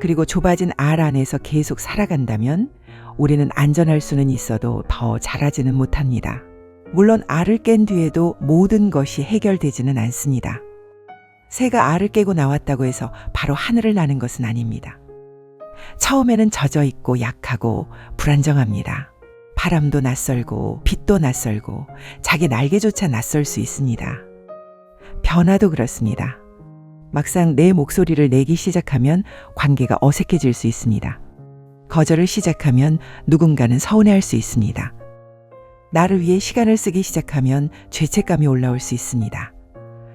[SPEAKER 1] 그리고 좁아진 알 안에서 계속 살아간다면 우리는 안전할 수는 있어도 더 자라지는 못합니다. 물론 알을 깬 뒤에도 모든 것이 해결되지는 않습니다. 새가 알을 깨고 나왔다고 해서 바로 하늘을 나는 것은 아닙니다. 처음에는 젖어 있고 약하고 불안정합니다. 바람도 낯설고 빛도 낯설고 자기 날개조차 낯설 수 있습니다. 변화도 그렇습니다. 막상 내 목소리를 내기 시작하면 관계가 어색해질 수 있습니다. 거절을 시작하면 누군가는 서운해할 수 있습니다. 나를 위해 시간을 쓰기 시작하면 죄책감이 올라올 수 있습니다.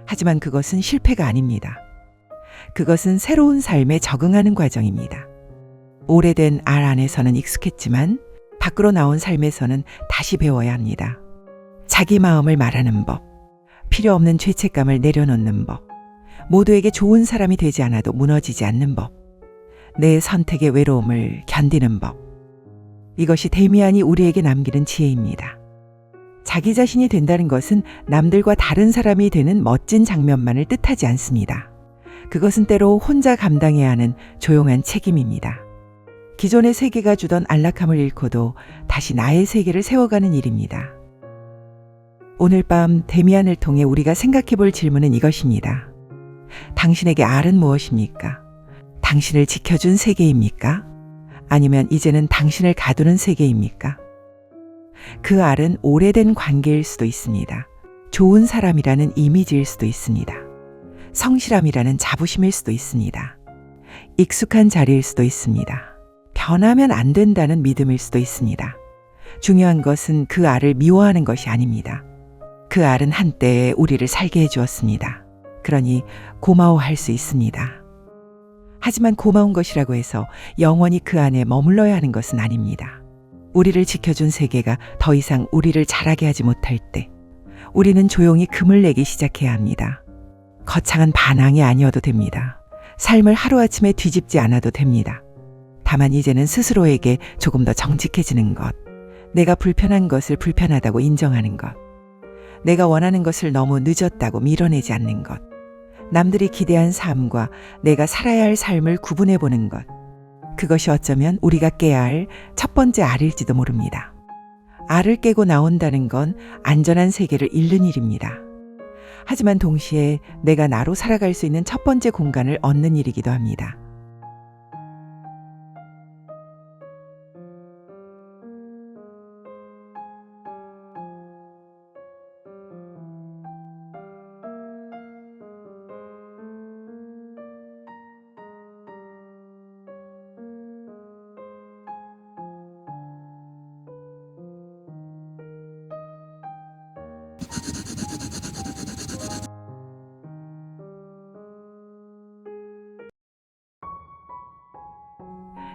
[SPEAKER 1] 하지만 그것은 실패가 아닙니다. 그것은 새로운 삶에 적응하는 과정입니다. 오래된 알 안에서는 익숙했지만 밖으로 나온 삶에서는 다시 배워야 합니다. 자기 마음을 말하는 법, 필요 없는 죄책감을 내려놓는 법, 모두에게 좋은 사람이 되지 않아도 무너지지 않는 법, 내 선택의 외로움을 견디는 법. 이것이 데미안이 우리에게 남기는 지혜입니다. 자기 자신이 된다는 것은 남들과 다른 사람이 되는 멋진 장면만을 뜻하지 않습니다. 그것은 때로 혼자 감당해야 하는 조용한 책임입니다. 기존의 세계가 주던 안락함을 잃고도 다시 나의 세계를 세워가는 일입니다. 오늘 밤 데미안을 통해 우리가 생각해 볼 질문은 이것입니다. 당신에게 알은 무엇입니까? 당신을 지켜준 세계입니까? 아니면 이제는 당신을 가두는 세계입니까? 그 알은 오래된 관계일 수도 있습니다. 좋은 사람이라는 이미지일 수도 있습니다. 성실함이라는 자부심일 수도 있습니다. 익숙한 자리일 수도 있습니다. 변하면 안 된다는 믿음일 수도 있습니다. 중요한 것은 그 알을 미워하는 것이 아닙니다. 그 알은 한때에 우리를 살게 해주었습니다. 그러니 고마워할 수 있습니다. 하지만 고마운 것이라고 해서 영원히 그 안에 머물러야 하는 것은 아닙니다. 우리를 지켜준 세계가 더 이상 우리를 자라게 하지 못할 때 우리는 조용히 금을 내기 시작해야 합니다. 거창한 반항이 아니어도 됩니다. 삶을 하루아침에 뒤집지 않아도 됩니다. 다만 이제는 스스로에게 조금 더 정직해지는 것, 내가 불편한 것을 불편하다고 인정하는 것, 내가 원하는 것을 너무 늦었다고 밀어내지 않는 것, 남들이 기대한 삶과 내가 살아야 할 삶을 구분해 보는 것, 그것이 어쩌면 우리가 깨야 할 첫 번째 알일지도 모릅니다. 알을 깨고 나온다는 건 안전한 세계를 잃는 일입니다. 하지만 동시에 내가 나로 살아갈 수 있는 첫 번째 공간을 얻는 일이기도 합니다.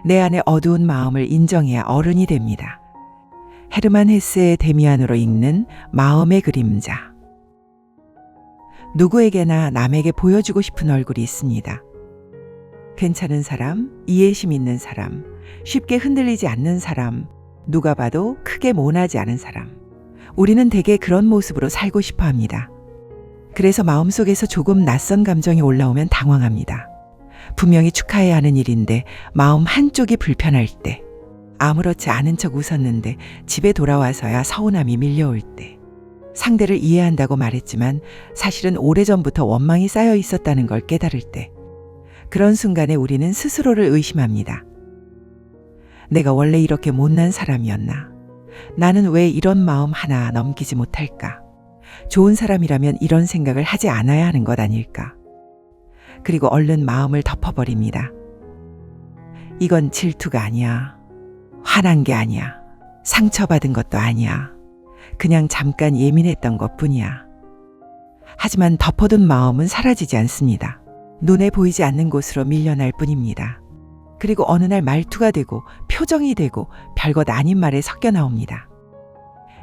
[SPEAKER 1] 내 안의 어두운 마음을 인정해야 어른이 됩니다. 헤르만 헤세의 데미안으로 읽는 마음의 그림자. 누구에게나 남에게 보여주고 싶은 얼굴이 있습니다. 괜찮은 사람, 이해심 있는 사람, 쉽게 흔들리지 않는 사람, 누가 봐도 크게 모나지 않은 사람. 우리는 대개 그런 모습으로 살고 싶어 합니다. 그래서 마음속에서 조금 낯선 감정이 올라오면 당황합니다. 분명히 축하해야 하는 일인데 마음 한쪽이 불편할 때, 아무렇지 않은 척 웃었는데 집에 돌아와서야 서운함이 밀려올 때, 상대를 이해한다고 말했지만 사실은 오래전부터 원망이 쌓여 있었다는 걸 깨달을 때, 그런 순간에 우리는 스스로를 의심합니다. 내가 원래 이렇게 못난 사람이었나? 나는 왜 이런 마음 하나 넘기지 못할까? 좋은 사람이라면 이런 생각을 하지 않아야 하는 것 아닐까? 그리고 얼른 마음을 덮어버립니다. 이건 질투가 아니야. 화난 게 아니야. 상처받은 것도 아니야. 그냥 잠깐 예민했던 것뿐이야. 하지만 덮어둔 마음은 사라지지 않습니다. 눈에 보이지 않는 곳으로 밀려날 뿐입니다. 그리고 어느 날 말투가 되고 표정이 되고 별것 아닌 말에 섞여 나옵니다.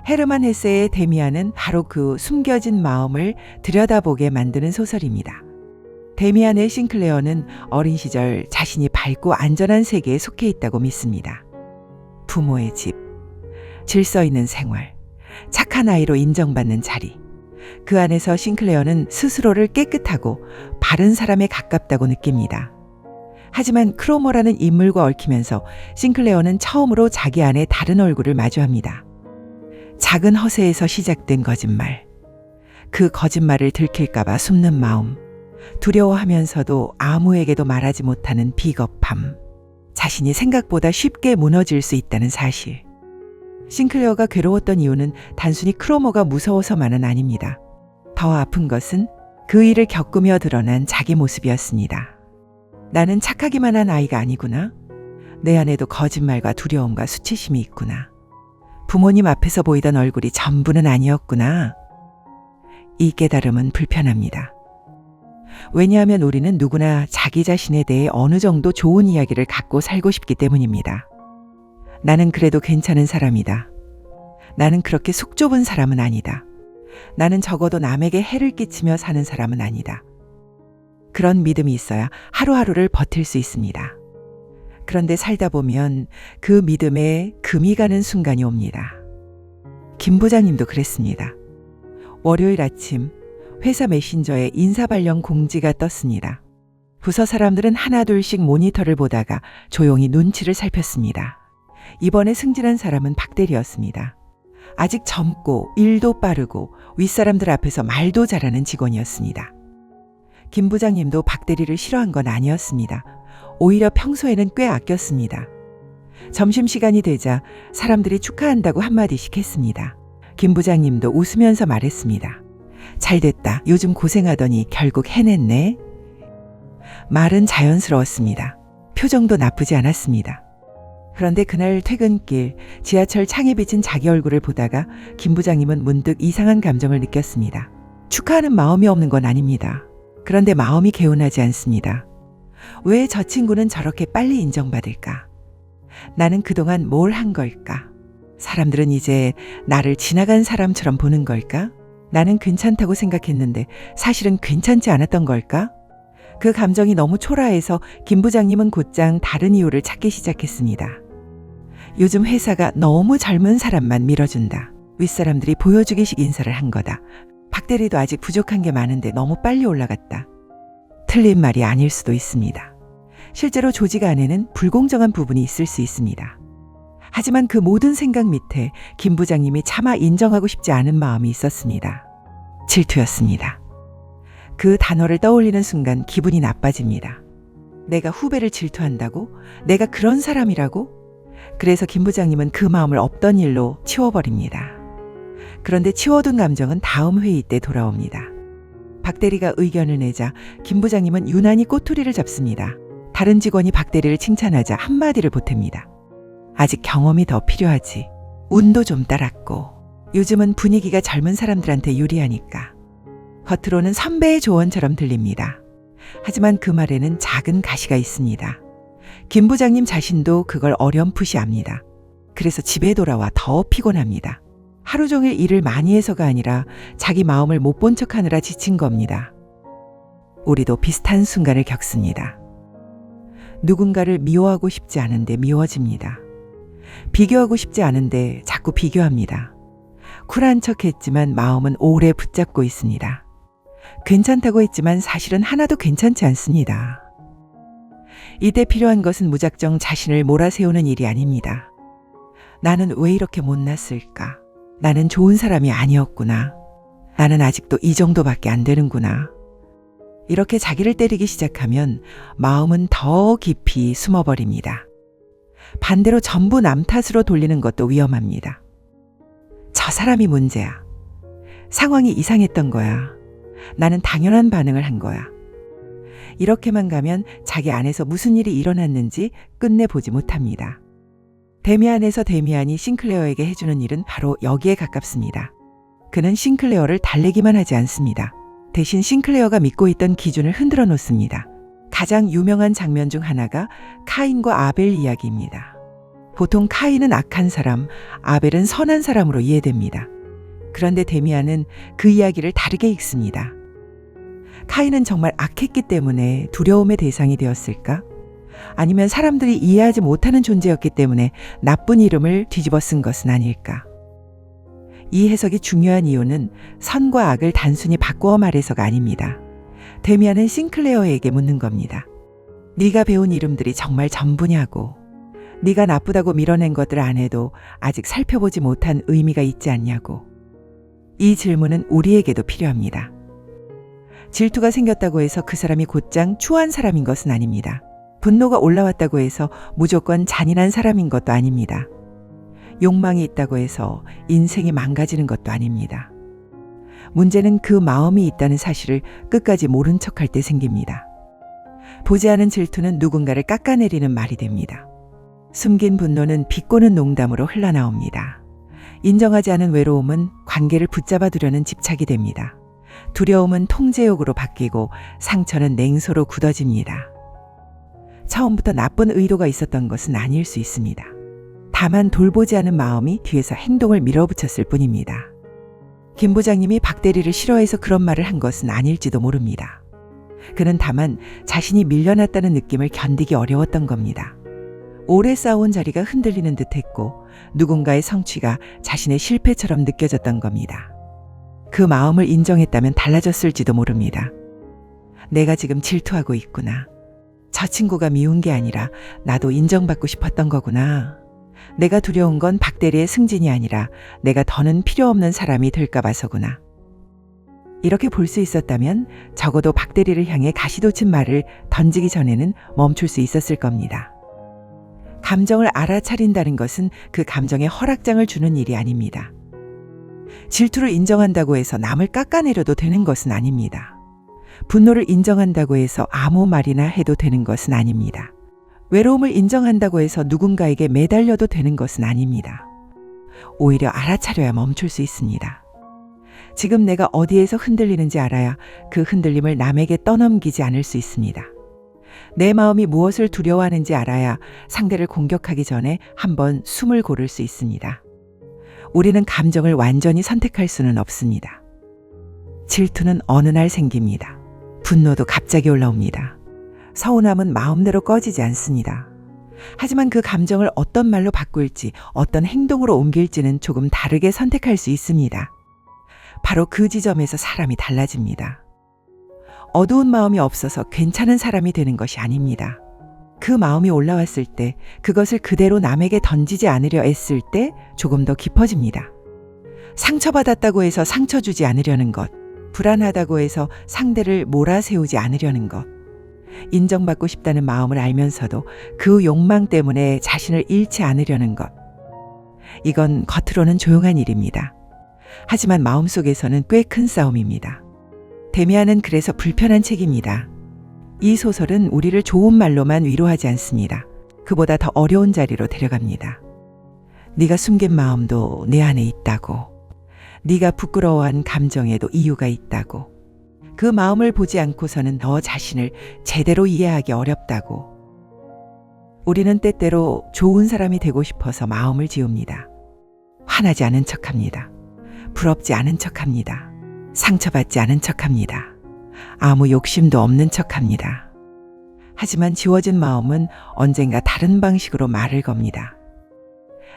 [SPEAKER 1] 헤르만 헤세의 데미안은 바로 그 숨겨진 마음을 들여다보게 만드는 소설입니다. 데미안의 싱클레어는 어린 시절 자신이 밝고 안전한 세계에 속해 있다고 믿습니다. 부모의 집, 질서 있는 생활, 착한 아이로 인정받는 자리. 그 안에서 싱클레어는 스스로를 깨끗하고 바른 사람에 가깝다고 느낍니다. 하지만 크로모라는 인물과 얽히면서 싱클레어는 처음으로 자기 안에 다른 얼굴을 마주합니다. 작은 허세에서 시작된 거짓말. 그 거짓말을 들킬까봐 숨는 마음. 두려워하면서도 아무에게도 말하지 못하는 비겁함. 자신이 생각보다 쉽게 무너질 수 있다는 사실. 싱클레어가 괴로웠던 이유는 단순히 크로모가 무서워서만은 아닙니다. 더 아픈 것은 그 일을 겪으며 드러난 자기 모습이었습니다. 나는 착하기만 한 아이가 아니구나. 내 안에도 거짓말과 두려움과 수치심이 있구나. 부모님 앞에서 보이던 얼굴이 전부는 아니었구나. 이 깨달음은 불편합니다. 왜냐하면 우리는 누구나 자기 자신에 대해 어느 정도 좋은 이야기를 갖고 살고 싶기 때문입니다. 나는 그래도 괜찮은 사람이다. 나는 그렇게 속 좁은 사람은 아니다. 나는 적어도 남에게 해를 끼치며 사는 사람은 아니다. 그런 믿음이 있어야 하루하루를 버틸 수 있습니다. 그런데 살다 보면 그 믿음에 금이 가는 순간이 옵니다. 김 부장님도 그랬습니다. 월요일 아침 회사 메신저에 인사 발령 공지가 떴습니다. 부서 사람들은 하나둘씩 모니터를 보다가 조용히 눈치를 살폈습니다. 이번에 승진한 사람은 박대리였습니다. 아직 젊고 일도 빠르고 윗사람들 앞에서 말도 잘하는 직원이었습니다. 김 부장님도 박대리를 싫어한 건 아니었습니다. 오히려 평소에는 꽤 아꼈습니다. 점심시간이 되자 사람들이 축하한다고 한마디씩 했습니다. 김 부장님도 웃으면서 말했습니다. 잘됐다. 요즘 고생하더니 결국 해냈네. 말은 자연스러웠습니다. 표정도 나쁘지 않았습니다. 그런데 그날 퇴근길 지하철 창에 비친 자기 얼굴을 보다가 김 부장님은 문득 이상한 감정을 느꼈습니다. 축하하는 마음이 없는 건 아닙니다. 그런데 마음이 개운하지 않습니다. 왜 저 친구는 저렇게 빨리 인정받을까? 나는 그동안 뭘 한 걸까? 사람들은 이제 나를 지나간 사람처럼 보는 걸까? 나는 괜찮다고 생각했는데 사실은 괜찮지 않았던 걸까? 그 감정이 너무 초라해서 김 부장님은 곧장 다른 이유를 찾기 시작했습니다. 요즘 회사가 너무 젊은 사람만 밀어준다. 윗사람들이 보여주기식 인사를 한 거다. 박 대리도 아직 부족한 게 많은데 너무 빨리 올라갔다. 틀린 말이 아닐 수도 있습니다. 실제로 조직 안에는 불공정한 부분이 있을 수 있습니다. 하지만 그 모든 생각 밑에 김 부장님이 차마 인정하고 싶지 않은 마음이 있었습니다. 질투였습니다. 그 단어를 떠올리는 순간 기분이 나빠집니다. 내가 후배를 질투한다고? 내가 그런 사람이라고? 그래서 김 부장님은 그 마음을 없던 일로 치워버립니다. 그런데 치워둔 감정은 다음 회의 때 돌아옵니다. 박 대리가 의견을 내자 김 부장님은 유난히 꼬투리를 잡습니다. 다른 직원이 박 대리를 칭찬하자 한마디를 보탭니다. 아직 경험이 더 필요하지. 운도 좀 따랐고. 요즘은 분위기가 젊은 사람들한테 유리하니까. 겉으로는 선배의 조언처럼 들립니다. 하지만 그 말에는 작은 가시가 있습니다. 김 부장님 자신도 그걸 어렴풋이 압니다. 그래서 집에 돌아와 더 피곤합니다. 하루 종일 일을 많이 해서가 아니라 자기 마음을 못 본 척하느라 지친 겁니다. 우리도 비슷한 순간을 겪습니다. 누군가를 미워하고 싶지 않은데 미워집니다. 비교하고 싶지 않은데 자꾸 비교합니다. 쿨한 척했지만 마음은 오래 붙잡고 있습니다. 괜찮다고 했지만 사실은 하나도 괜찮지 않습니다. 이때 필요한 것은 무작정 자신을 몰아세우는 일이 아닙니다. 나는 왜 이렇게 못났을까? 나는 좋은 사람이 아니었구나. 나는 아직도 이 정도밖에 안 되는구나. 이렇게 자기를 때리기 시작하면 마음은 더 깊이 숨어버립니다. 반대로 전부 남 탓으로 돌리는 것도 위험합니다. 저 사람이 문제야. 상황이 이상했던 거야. 나는 당연한 반응을 한 거야. 이렇게만 가면 자기 안에서 무슨 일이 일어났는지 끝내보지 못합니다. 데미안에서 데미안이 싱클레어에게 해주는 일은 바로 여기에 가깝습니다. 그는 싱클레어를 달래기만 하지 않습니다. 대신 싱클레어가 믿고 있던 기준을 흔들어 놓습니다. 가장 유명한 장면 중 하나가 카인과 아벨 이야기입니다. 보통 카인은 악한 사람, 아벨은 선한 사람으로 이해됩니다. 그런데 데미안은 그 이야기를 다르게 읽습니다. 카인은 정말 악했기 때문에 두려움의 대상이 되었을까? 아니면 사람들이 이해하지 못하는 존재였기 때문에 나쁜 이름을 뒤집어 쓴 것은 아닐까? 이 해석이 중요한 이유는 선과 악을 단순히 바꾸어 말해서가 아닙니다. 데미안은 싱클레어에게 묻는 겁니다. 네가 배운 이름들이 정말 전부냐고. 네가 나쁘다고 밀어낸 것들 안에도 아직 살펴보지 못한 의미가 있지 않냐고. 이 질문은 우리에게도 필요합니다. 질투가 생겼다고 해서 그 사람이 곧장 추한 사람인 것은 아닙니다. 분노가 올라왔다고 해서 무조건 잔인한 사람인 것도 아닙니다. 욕망이 있다고 해서 인생이 망가지는 것도 아닙니다. 문제는 그 마음이 있다는 사실을 끝까지 모른 척할 때 생깁니다. 보지 않은 질투는 누군가를 깎아내리는 말이 됩니다. 숨긴 분노는 비꼬는 농담으로 흘러나옵니다. 인정하지 않은 외로움은 관계를 붙잡아 두려는 집착이 됩니다. 두려움은 통제욕으로 바뀌고 상처는 냉소로 굳어집니다. 처음부터 나쁜 의도가 있었던 것은 아닐 수 있습니다. 다만 돌보지 않은 마음이 뒤에서 행동을 밀어붙였을 뿐입니다. 김 부장님이 박 대리를 싫어해서 그런 말을 한 것은 아닐지도 모릅니다. 그는 다만 자신이 밀려났다는 느낌을 견디기 어려웠던 겁니다. 오래 쌓아온 자리가 흔들리는 듯했고 누군가의 성취가 자신의 실패처럼 느껴졌던 겁니다. 그 마음을 인정했다면 달라졌을지도 모릅니다. 내가 지금 질투하고 있구나. 저 친구가 미운 게 아니라 나도 인정받고 싶었던 거구나. 내가 두려운 건 박 대리의 승진이 아니라 내가 더는 필요 없는 사람이 될까 봐서구나. 이렇게 볼 수 있었다면 적어도 박 대리를 향해 가시돋친 말을 던지기 전에는 멈출 수 있었을 겁니다. 감정을 알아차린다는 것은 그 감정에 허락장을 주는 일이 아닙니다. 질투를 인정한다고 해서 남을 깎아내려도 되는 것은 아닙니다. 분노를 인정한다고 해서 아무 말이나 해도 되는 것은 아닙니다. 외로움을 인정한다고 해서 누군가에게 매달려도 되는 것은 아닙니다. 오히려 알아차려야 멈출 수 있습니다. 지금 내가 어디에서 흔들리는지 알아야 그 흔들림을 남에게 떠넘기지 않을 수 있습니다. 내 마음이 무엇을 두려워하는지 알아야 상대를 공격하기 전에 한번 숨을 고를 수 있습니다. 우리는 감정을 완전히 선택할 수는 없습니다. 질투는 어느 날 생깁니다. 분노도 갑자기 올라옵니다. 서운함은 마음대로 꺼지지 않습니다. 하지만 그 감정을 어떤 말로 바꿀지, 어떤 행동으로 옮길지는 조금 다르게 선택할 수 있습니다. 바로 그 지점에서 사람이 달라집니다. 어두운 마음이 없어서 괜찮은 사람이 되는 것이 아닙니다. 그 마음이 올라왔을 때 그것을 그대로 남에게 던지지 않으려 애쓸 때 조금 더 깊어집니다. 상처받았다고 해서 상처 주지 않으려는 것, 불안하다고 해서 상대를 몰아세우지 않으려는 것, 인정받고 싶다는 마음을 알면서도 그 욕망 때문에 자신을 잃지 않으려는 것. 이건 겉으로는 조용한 일입니다. 하지만 마음속에서는 꽤 큰 싸움입니다. 데미안은 그래서 불편한 책입니다. 이 소설은 우리를 좋은 말로만 위로하지 않습니다. 그보다 더 어려운 자리로 데려갑니다. 네가 숨긴 마음도 내 안에 있다고. 네가 부끄러워한 감정에도 이유가 있다고. 그 마음을 보지 않고서는 너 자신을 제대로 이해하기 어렵다고. 우리는 때때로 좋은 사람이 되고 싶어서 마음을 지웁니다. 화나지 않은 척합니다. 부럽지 않은 척합니다. 상처받지 않은 척합니다. 아무 욕심도 없는 척합니다. 하지만 지워진 마음은 언젠가 다른 방식으로 말을 겁니다.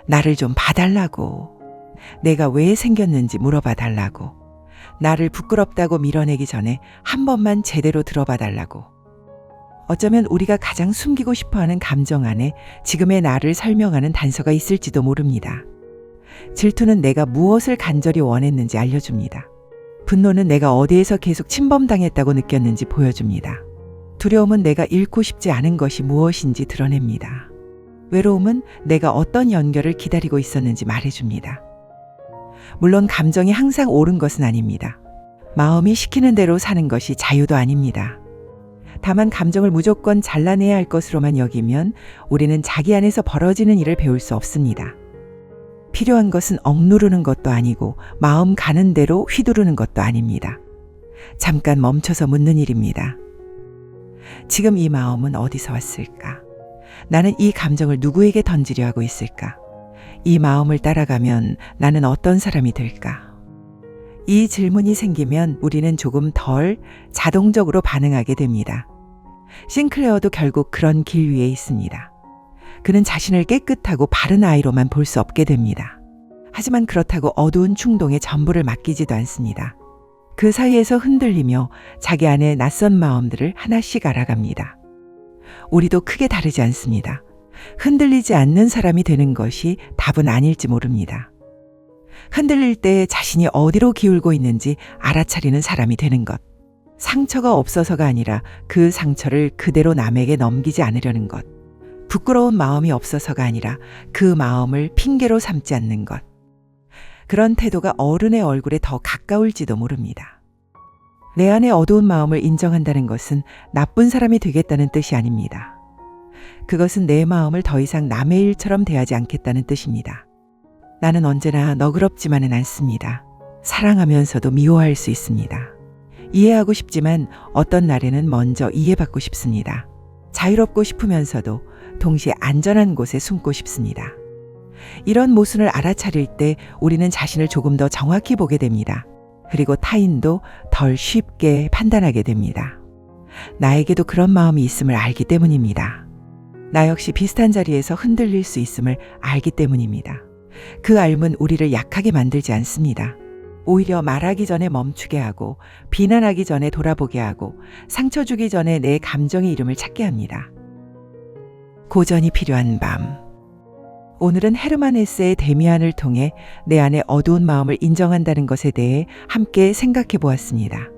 [SPEAKER 1] 나를 좀 봐달라고. 내가 왜 생겼는지 물어봐 달라고. 나를 부끄럽다고 밀어내기 전에 한 번만 제대로 들어봐 달라고. 어쩌면 우리가 가장 숨기고 싶어하는 감정 안에 지금의 나를 설명하는 단서가 있을지도 모릅니다. 질투는 내가 무엇을 간절히 원했는지 알려줍니다. 분노는 내가 어디에서 계속 침범당했다고 느꼈는지 보여줍니다. 두려움은 내가 잃고 싶지 않은 것이 무엇인지 드러냅니다. 외로움은 내가 어떤 연결을 기다리고 있었는지 말해줍니다. 물론 감정이 항상 옳은 것은 아닙니다. 마음이 시키는 대로 사는 것이 자유도 아닙니다. 다만 감정을 무조건 잘라내야 할 것으로만 여기면 우리는 자기 안에서 벌어지는 일을 배울 수 없습니다. 필요한 것은 억누르는 것도 아니고 마음 가는 대로 휘두르는 것도 아닙니다. 잠깐 멈춰서 묻는 일입니다. 지금 이 마음은 어디서 왔을까? 나는 이 감정을 누구에게 던지려 하고 있을까? 이 마음을 따라가면 나는 어떤 사람이 될까? 이 질문이 생기면 우리는 조금 덜 자동적으로 반응하게 됩니다. 싱클레어도 결국 그런 길 위에 있습니다. 그는 자신을 깨끗하고 바른 아이로만 볼 수 없게 됩니다. 하지만 그렇다고 어두운 충동에 전부를 맡기지도 않습니다. 그 사이에서 흔들리며 자기 안에 낯선 마음들을 하나씩 알아갑니다. 우리도 크게 다르지 않습니다. 흔들리지 않는 사람이 되는 것이 답은 아닐지 모릅니다. 흔들릴 때 자신이 어디로 기울고 있는지 알아차리는 사람이 되는 것. 상처가 없어서가 아니라 그 상처를 그대로 남에게 넘기지 않으려는 것. 부끄러운 마음이 없어서가 아니라 그 마음을 핑계로 삼지 않는 것. 그런 태도가 어른의 얼굴에 더 가까울지도 모릅니다. 내 안의 어두운 마음을 인정한다는 것은 나쁜 사람이 되겠다는 뜻이 아닙니다. 그것은 내 마음을 더 이상 남의 일처럼 대하지 않겠다는 뜻입니다. 나는 언제나 너그럽지만은 않습니다. 사랑하면서도 미워할 수 있습니다. 이해하고 싶지만 어떤 날에는 먼저 이해받고 싶습니다. 자유롭고 싶으면서도 동시에 안전한 곳에 숨고 싶습니다. 이런 모순을 알아차릴 때 우리는 자신을 조금 더 정확히 보게 됩니다. 그리고 타인도 덜 쉽게 판단하게 됩니다. 나에게도 그런 마음이 있음을 알기 때문입니다. 나 역시 비슷한 자리에서 흔들릴 수 있음을 알기 때문입니다. 그 알문 우리를 약하게 만들지 않습니다. 오히려 말하기 전에 멈추게 하고 비난하기 전에 돌아보게 하고 상처 주기 전에 내 감정의 이름을 찾게 합니다. 고전이 필요한 밤. 오늘은 헤르만 헤세의 데미안을 통해 내 안의 어두운 마음을 인정한다는 것에 대해 함께 생각해 보았습니다.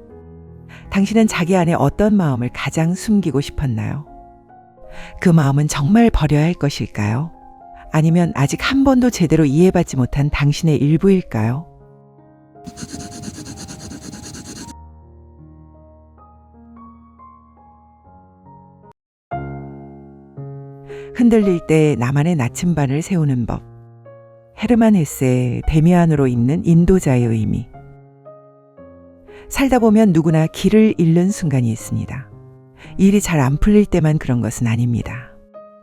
[SPEAKER 1] 당신은 자기 안에 어떤 마음을 가장 숨기고 싶었나요? 그 마음은 정말 버려야 할 것일까요? 아니면 아직 한 번도 제대로 이해받지 못한 당신의 일부일까요? 흔들릴 때 나만의 나침반을 세우는 법. 헤르만 헤세의 데미안으로 있는 인도자의 의미. 살다 보면 누구나 길을 잃는 순간이 있습니다. 일이 잘 안 풀릴 때만 그런 것은 아닙니다.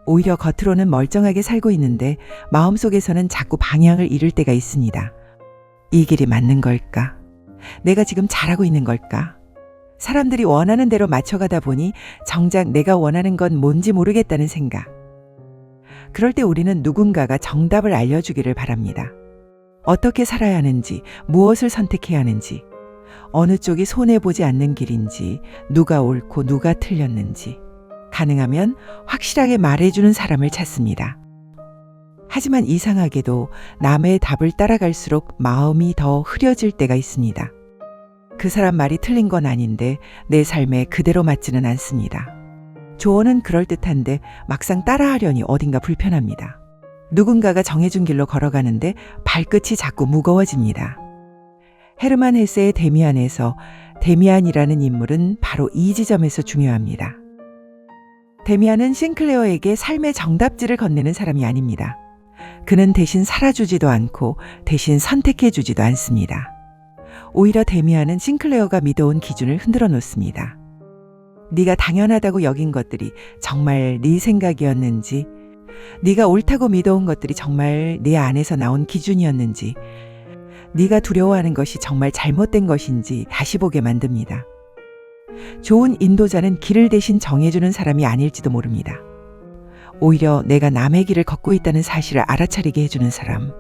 [SPEAKER 1] 오히려 겉으로는 멀쩡하게 살고 있는데 마음속에서는 자꾸 방향을 잃을 때가 있습니다. 이 길이 맞는 걸까? 내가 지금 잘하고 있는 걸까? 사람들이 원하는 대로 맞춰가다 보니 정작 내가 원하는 건 뭔지 모르겠다는 생각. 그럴 때 우리는 누군가가 정답을 알려주기를 바랍니다. 어떻게 살아야 하는지, 무엇을 선택해야 하는지, 어느 쪽이 손해보지 않는 길인지, 누가 옳고 누가 틀렸는지, 가능하면 확실하게 말해주는 사람을 찾습니다. 하지만 이상하게도 남의 답을 따라갈수록 마음이 더 흐려질 때가 있습니다. 그 사람 말이 틀린 건 아닌데 내 삶에 그대로 맞지는 않습니다. 조언은 그럴듯한데 막상 따라하려니 어딘가 불편합니다. 누군가가 정해준 길로 걸어가는데 발끝이 자꾸 무거워집니다. 헤르만 헤세의 데미안에서 데미안이라는 인물은 바로 이 지점에서 중요합니다. 데미안은 싱클레어에게 삶의 정답지를 건네는 사람이 아닙니다. 그는 대신 살아주지도 않고 대신 선택해주지도 않습니다. 오히려 데미안은 싱클레어가 믿어온 기준을 흔들어 놓습니다. 네가 당연하다고 여긴 것들이 정말 네 생각이었는지, 네가 옳다고 믿어온 것들이 정말 네 안에서 나온 기준이었는지, 네가 두려워하는 것이 정말 잘못된 것인지 다시 보게 만듭니다. 좋은 인도자는 길을 대신 정해주는 사람이 아닐지도 모릅니다. 오히려 내가 남의 길을 걷고 있다는 사실을 알아차리게 해주는 사람,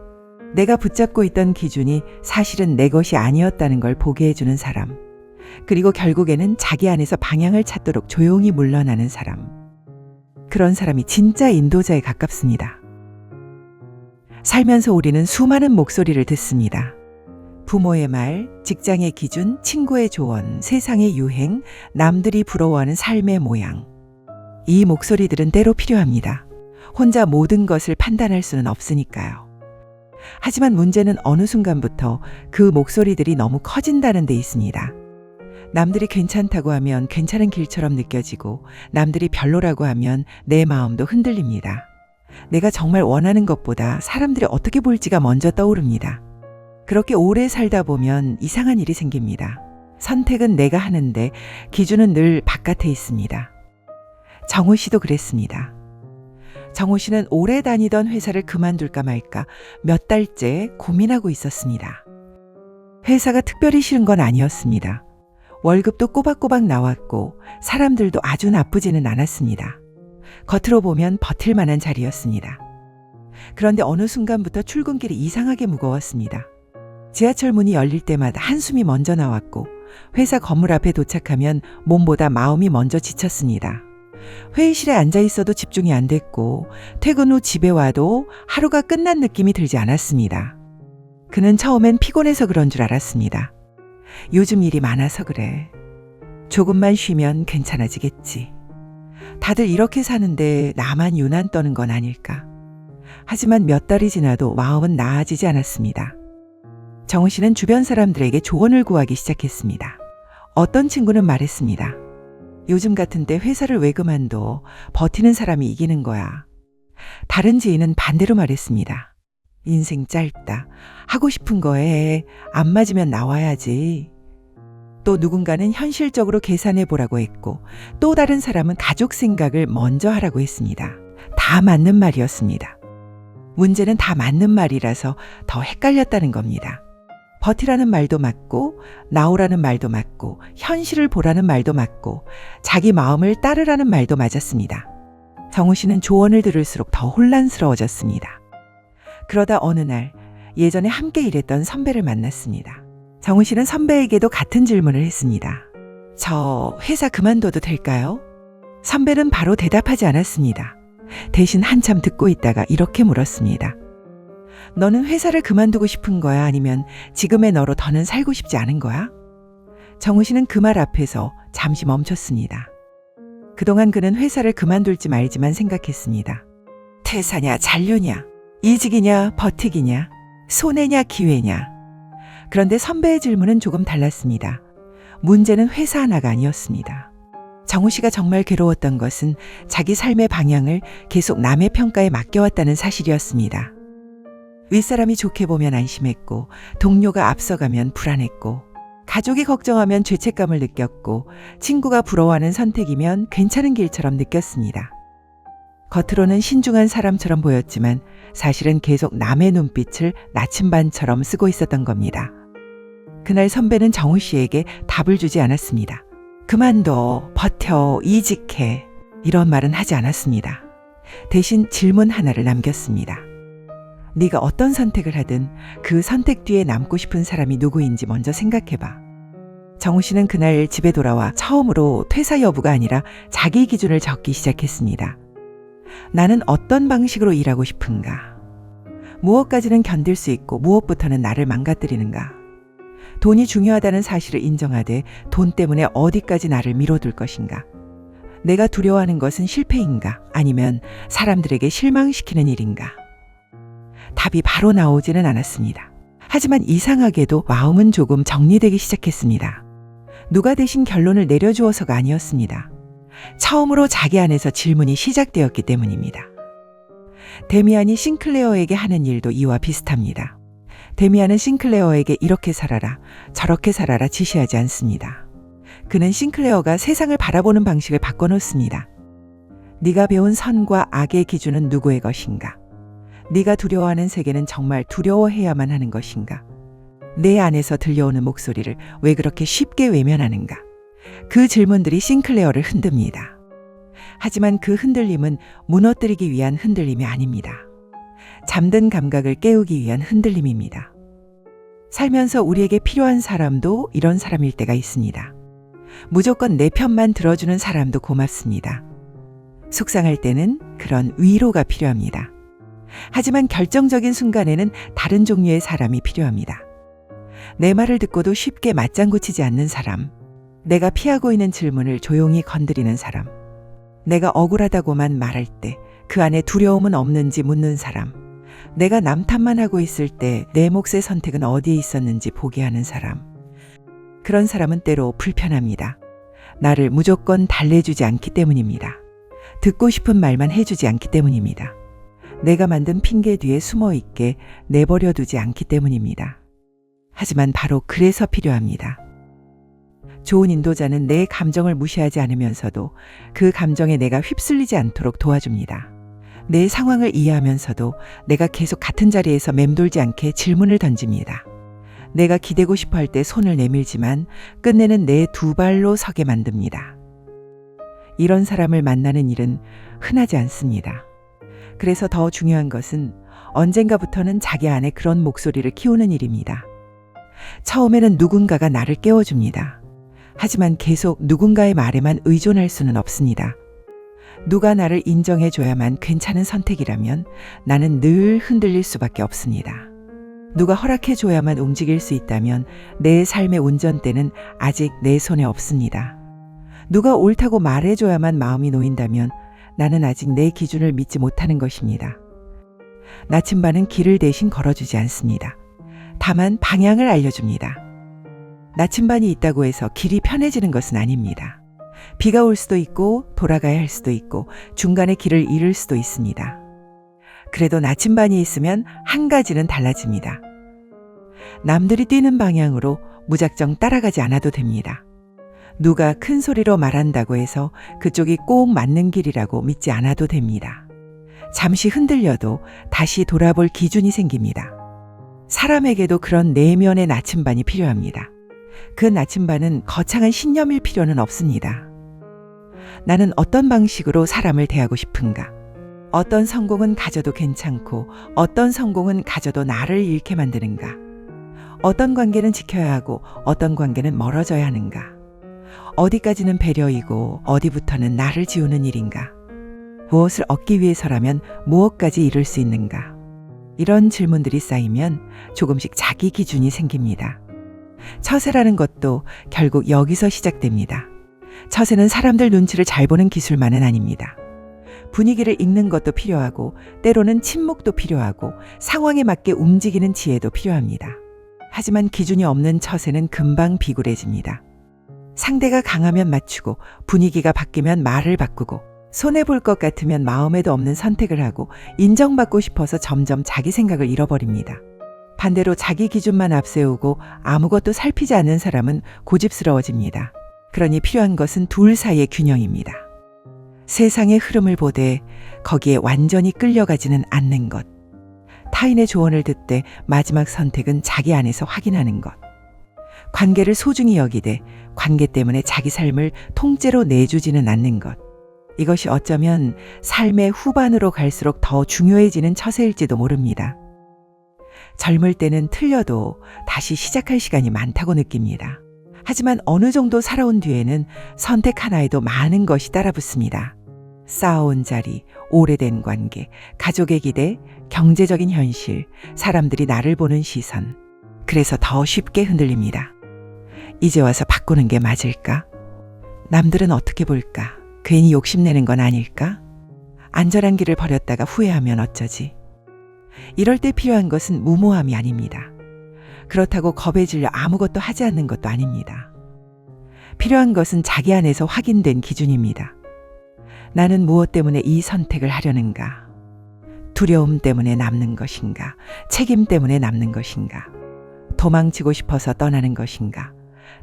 [SPEAKER 1] 내가 붙잡고 있던 기준이 사실은 내 것이 아니었다는 걸 보게 해주는 사람, 그리고 결국에는 자기 안에서 방향을 찾도록 조용히 물러나는 사람. 그런 사람이 진짜 인도자에 가깝습니다. 살면서 우리는 수많은 목소리를 듣습니다. 부모의 말, 직장의 기준, 친구의 조언, 세상의 유행, 남들이 부러워하는 삶의 모양. 이 목소리들은 때로 필요합니다. 혼자 모든 것을 판단할 수는 없으니까요. 하지만 문제는 어느 순간부터 그 목소리들이 너무 커진다는 데 있습니다. 남들이 괜찮다고 하면 괜찮은 길처럼 느껴지고 남들이 별로라고 하면 내 마음도 흔들립니다. 내가 정말 원하는 것보다 사람들이 어떻게 볼지가 먼저 떠오릅니다. 그렇게 오래 살다 보면 이상한 일이 생깁니다. 선택은 내가 하는데 기준은 늘 바깥에 있습니다. 정우 씨도 그랬습니다. 정우 씨는 오래 다니던 회사를 그만둘까 말까 몇 달째 고민하고 있었습니다. 회사가 특별히 싫은 건 아니었습니다. 월급도 꼬박꼬박 나왔고 사람들도 아주 나쁘지는 않았습니다. 겉으로 보면 버틸 만한 자리였습니다. 그런데 어느 순간부터 출근길이 이상하게 무거웠습니다. 지하철 문이 열릴 때마다 한숨이 먼저 나왔고 회사 건물 앞에 도착하면 몸보다 마음이 먼저 지쳤습니다. 회의실에 앉아 있어도 집중이 안 됐고 퇴근 후 집에 와도 하루가 끝난 느낌이 들지 않았습니다. 그는 처음엔 피곤해서 그런 줄 알았습니다. 요즘 일이 많아서 그래. 조금만 쉬면 괜찮아지겠지. 다들 이렇게 사는데 나만 유난 떠는 건 아닐까. 하지만 몇 달이 지나도 마음은 나아지지 않았습니다. 정우 씨는 주변 사람들에게 조언을 구하기 시작했습니다. 어떤 친구는 말했습니다. 요즘 같은 때 회사를 왜 그만둬? 버티는 사람이 이기는 거야. 다른 지인은 반대로 말했습니다. 인생 짧다. 하고 싶은 거 해. 안 맞으면 나와야지. 또 누군가는 현실적으로 계산해 보라고 했고 또 다른 사람은 가족 생각을 먼저 하라고 했습니다. 다 맞는 말이었습니다. 문제는 다 맞는 말이라서 더 헷갈렸다는 겁니다. 버티라는 말도 맞고 나오라는 말도 맞고 현실을 보라는 말도 맞고 자기 마음을 따르라는 말도 맞았습니다. 정우 씨는 조언을 들을수록 더 혼란스러워졌습니다. 그러다 어느 날 예전에 함께 일했던 선배를 만났습니다. 정우 씨는 선배에게도 같은 질문을 했습니다. 저 회사 그만둬도 될까요? 선배는 바로 대답하지 않았습니다. 대신 한참 듣고 있다가 이렇게 물었습니다. 너는 회사를 그만두고 싶은 거야? 아니면 지금의 너로 더는 살고 싶지 않은 거야? 정우 씨는 그 말 앞에서 잠시 멈췄습니다. 그동안 그는 회사를 그만둘지 말지만 생각했습니다. 퇴사냐 잔류냐, 이직이냐 버티기냐, 손해냐 기회냐. 그런데 선배의 질문은 조금 달랐습니다. 문제는 회사 하나가 아니었습니다. 정우 씨가 정말 괴로웠던 것은 자기 삶의 방향을 계속 남의 평가에 맡겨왔다는 사실이었습니다. 윗사람이 좋게 보면 안심했고 동료가 앞서가면 불안했고 가족이 걱정하면 죄책감을 느꼈고 친구가 부러워하는 선택이면 괜찮은 길처럼 느꼈습니다. 겉으로는 신중한 사람처럼 보였지만 사실은 계속 남의 눈빛을 나침반처럼 쓰고 있었던 겁니다. 그날 선배는 정우 씨에게 답을 주지 않았습니다. 그만둬, 버텨, 이직해. 이런 말은 하지 않았습니다. 대신 질문 하나를 남겼습니다. 네가 어떤 선택을 하든 그 선택 뒤에 남고 싶은 사람이 누구인지 먼저 생각해봐. 정우 씨는 그날 집에 돌아와 처음으로 퇴사 여부가 아니라 자기 기준을 적기 시작했습니다. 나는 어떤 방식으로 일하고 싶은가? 무엇까지는 견딜 수 있고 무엇부터는 나를 망가뜨리는가? 돈이 중요하다는 사실을 인정하되 돈 때문에 어디까지 나를 밀어둘 것인가? 내가 두려워하는 것은 실패인가? 아니면 사람들에게 실망시키는 일인가? 답이 바로 나오지는 않았습니다. 하지만 이상하게도 마음은 조금 정리되기 시작했습니다. 누가 대신 결론을 내려주어서가 아니었습니다. 처음으로 자기 안에서 질문이 시작되었기 때문입니다. 데미안이 싱클레어에게 하는 일도 이와 비슷합니다. 데미안은 싱클레어에게 이렇게 살아라, 저렇게 살아라 지시하지 않습니다. 그는 싱클레어가 세상을 바라보는 방식을 바꿔놓습니다. 네가 배운 선과 악의 기준은 누구의 것인가? 네가 두려워하는 세계는 정말 두려워해야만 하는 것인가? 내 안에서 들려오는 목소리를 왜 그렇게 쉽게 외면하는가? 그 질문들이 싱클레어를 흔듭니다. 하지만 그 흔들림은 무너뜨리기 위한 흔들림이 아닙니다. 잠든 감각을 깨우기 위한 흔들림입니다. 살면서 우리에게 필요한 사람도 이런 사람일 때가 있습니다. 무조건 내 편만 들어주는 사람도 고맙습니다. 속상할 때는 그런 위로가 필요합니다. 하지만 결정적인 순간에는 다른 종류의 사람이 필요합니다. 내 말을 듣고도 쉽게 맞장구 치지 않는 사람, 내가 피하고 있는 질문을 조용히 건드리는 사람, 내가 억울하다고만 말할 때 그 안에 두려움은 없는지 묻는 사람, 내가 남 탓만 하고 있을 때 내 몫의 선택은 어디에 있었는지 보게 하는 사람. 그런 사람은 때로 불편합니다. 나를 무조건 달래주지 않기 때문입니다. 듣고 싶은 말만 해주지 않기 때문입니다. 내가 만든 핑계 뒤에 숨어있게 내버려 두지 않기 때문입니다. 하지만 바로 그래서 필요합니다. 좋은 인도자는 내 감정을 무시하지 않으면서도 그 감정에 내가 휩쓸리지 않도록 도와줍니다. 내 상황을 이해하면서도 내가 계속 같은 자리에서 맴돌지 않게 질문을 던집니다. 내가 기대고 싶어 할 때 손을 내밀지만 끝내는 내 두 발로 서게 만듭니다. 이런 사람을 만나는 일은 흔하지 않습니다. 그래서 더 중요한 것은 언젠가부터는 자기 안에 그런 목소리를 키우는 일입니다. 처음에는 누군가가 나를 깨워줍니다. 하지만 계속 누군가의 말에만 의존할 수는 없습니다. 누가 나를 인정해줘야만 괜찮은 선택이라면 나는 늘 흔들릴 수밖에 없습니다. 누가 허락해줘야만 움직일 수 있다면 내 삶의 운전대는 아직 내 손에 없습니다. 누가 옳다고 말해줘야만 마음이 놓인다면 나는 아직 내 기준을 믿지 못하는 것입니다. 나침반은 길을 대신 걸어주지 않습니다. 다만 방향을 알려줍니다. 나침반이 있다고 해서 길이 편해지는 것은 아닙니다. 비가 올 수도 있고 돌아가야 할 수도 있고 중간에 길을 잃을 수도 있습니다. 그래도 나침반이 있으면 한 가지는 달라집니다. 남들이 뛰는 방향으로 무작정 따라가지 않아도 됩니다. 누가 큰 소리로 말한다고 해서 그쪽이 꼭 맞는 길이라고 믿지 않아도 됩니다. 잠시 흔들려도 다시 돌아볼 기준이 생깁니다. 사람에게도 그런 내면의 나침반이 필요합니다. 그 나침반은 거창한 신념일 필요는 없습니다. 나는 어떤 방식으로 사람을 대하고 싶은가? 어떤 성공은 가져도 괜찮고 어떤 성공은 가져도 나를 잃게 만드는가? 어떤 관계는 지켜야 하고 어떤 관계는 멀어져야 하는가? 어디까지는 배려이고 어디부터는 나를 지우는 일인가? 무엇을 얻기 위해서라면 무엇까지 이룰 수 있는가? 이런 질문들이 쌓이면 조금씩 자기 기준이 생깁니다. 처세라는 것도 결국 여기서 시작됩니다. 처세는 사람들 눈치를 잘 보는 기술만은 아닙니다. 분위기를 읽는 것도 필요하고 때로는 침묵도 필요하고 상황에 맞게 움직이는 지혜도 필요합니다. 하지만 기준이 없는 처세는 금방 비굴해집니다. 상대가 강하면 맞추고 분위기가 바뀌면 말을 바꾸고 손해볼 것 같으면 마음에도 없는 선택을 하고 인정받고 싶어서 점점 자기 생각을 잃어버립니다. 반대로 자기 기준만 앞세우고 아무것도 살피지 않는 사람은 고집스러워집니다. 그러니 필요한 것은 둘 사이의 균형입니다. 세상의 흐름을 보되 거기에 완전히 끌려가지는 않는 것. 타인의 조언을 듣되 마지막 선택은 자기 안에서 확인하는 것. 관계를 소중히 여기되 관계 때문에 자기 삶을 통째로 내주지는 않는 것. 이것이 어쩌면 삶의 후반으로 갈수록 더 중요해지는 처세일지도 모릅니다. 젊을 때는 틀려도 다시 시작할 시간이 많다고 느낍니다. 하지만 어느 정도 살아온 뒤에는 선택 하나에도 많은 것이 따라붙습니다. 쌓아온 자리, 오래된 관계, 가족의 기대, 경제적인 현실, 사람들이 나를 보는 시선. 그래서 더 쉽게 흔들립니다. 이제 와서 바꾸는 게 맞을까? 남들은 어떻게 볼까? 괜히 욕심내는 건 아닐까? 안전한 길을 버렸다가 후회하면 어쩌지? 이럴 때 필요한 것은 무모함이 아닙니다. 그렇다고 겁에 질려 아무것도 하지 않는 것도 아닙니다. 필요한 것은 자기 안에서 확인된 기준입니다. 나는 무엇 때문에 이 선택을 하려는가? 두려움 때문에 남는 것인가? 책임 때문에 남는 것인가? 도망치고 싶어서 떠나는 것인가?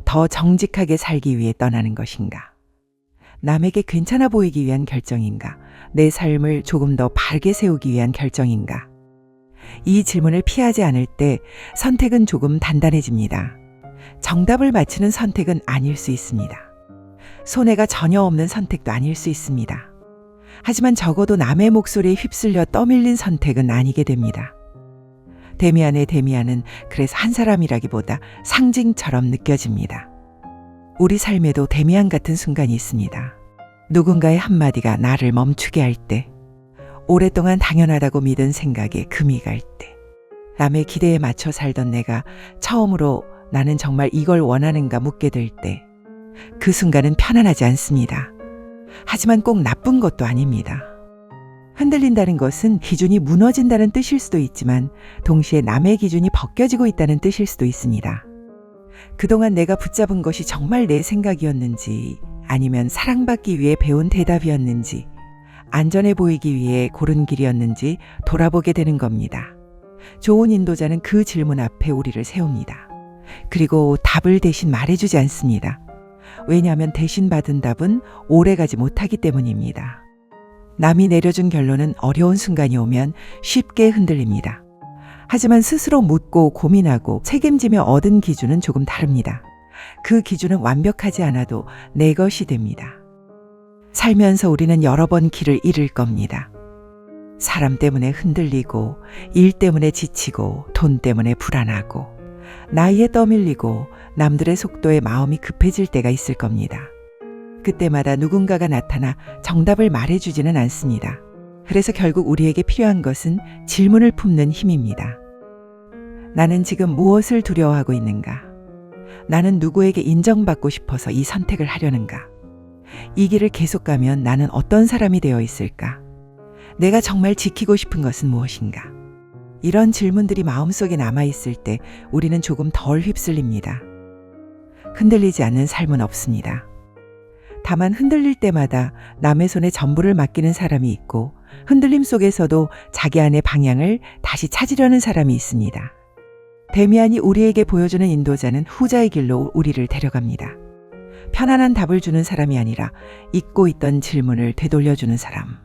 [SPEAKER 1] 더 정직하게 살기 위해 떠나는 것인가? 남에게 괜찮아 보이기 위한 결정인가? 내 삶을 조금 더 바르게 세우기 위한 결정인가? 이 질문을 피하지 않을 때 선택은 조금 단단해집니다. 정답을 맞추는 선택은 아닐 수 있습니다. 손해가 전혀 없는 선택도 아닐 수 있습니다. 하지만 적어도 남의 목소리에 휩쓸려 떠밀린 선택은 아니게 됩니다. 데미안의 데미안은 그래서 한 사람이라기보다 상징처럼 느껴집니다. 우리 삶에도 데미안 같은 순간이 있습니다. 누군가의 한마디가 나를 멈추게 할 때, 오랫동안 당연하다고 믿은 생각에 금이 갈 때, 남의 기대에 맞춰 살던 내가 처음으로 나는 정말 이걸 원하는가 묻게 될 때, 그 순간은 편안하지 않습니다. 하지만 꼭 나쁜 것도 아닙니다. 흔들린다는 것은 기준이 무너진다는 뜻일 수도 있지만 동시에 남의 기준이 벗겨지고 있다는 뜻일 수도 있습니다. 그동안 내가 붙잡은 것이 정말 내 생각이었는지 아니면 사랑받기 위해 배운 대답이었는지 안전해 보이기 위해 고른 길이었는지 돌아보게 되는 겁니다. 좋은 인도자는 그 질문 앞에 우리를 세웁니다. 그리고 답을 대신 말해주지 않습니다. 왜냐하면 대신 받은 답은 오래가지 못하기 때문입니다. 남이 내려준 결론은 어려운 순간이 오면 쉽게 흔들립니다. 하지만 스스로 묻고 고민하고 책임지며 얻은 기준은 조금 다릅니다. 그 기준은 완벽하지 않아도 내 것이 됩니다. 살면서 우리는 여러 번 길을 잃을 겁니다. 사람 때문에 흔들리고, 일 때문에 지치고, 돈 때문에 불안하고, 나이에 떠밀리고, 남들의 속도에 마음이 급해질 때가 있을 겁니다. 그때마다 누군가가 나타나 정답을 말해주지는 않습니다. 그래서 결국 우리에게 필요한 것은 질문을 품는 힘입니다. 나는 지금 무엇을 두려워하고 있는가? 나는 누구에게 인정받고 싶어서 이 선택을 하려는가? 이 길을 계속 가면 나는 어떤 사람이 되어 있을까? 내가 정말 지키고 싶은 것은 무엇인가? 이런 질문들이 마음속에 남아있을 때 우리는 조금 덜 휩쓸립니다. 흔들리지 않는 삶은 없습니다. 다만 흔들릴 때마다 남의 손에 전부를 맡기는 사람이 있고 흔들림 속에서도 자기 안의 방향을 다시 찾으려는 사람이 있습니다. 데미안이 우리에게 보여주는 인도자는 후자의 길로 우리를 데려갑니다. 편안한 답을 주는 사람이 아니라 잊고 있던 질문을 되돌려주는 사람.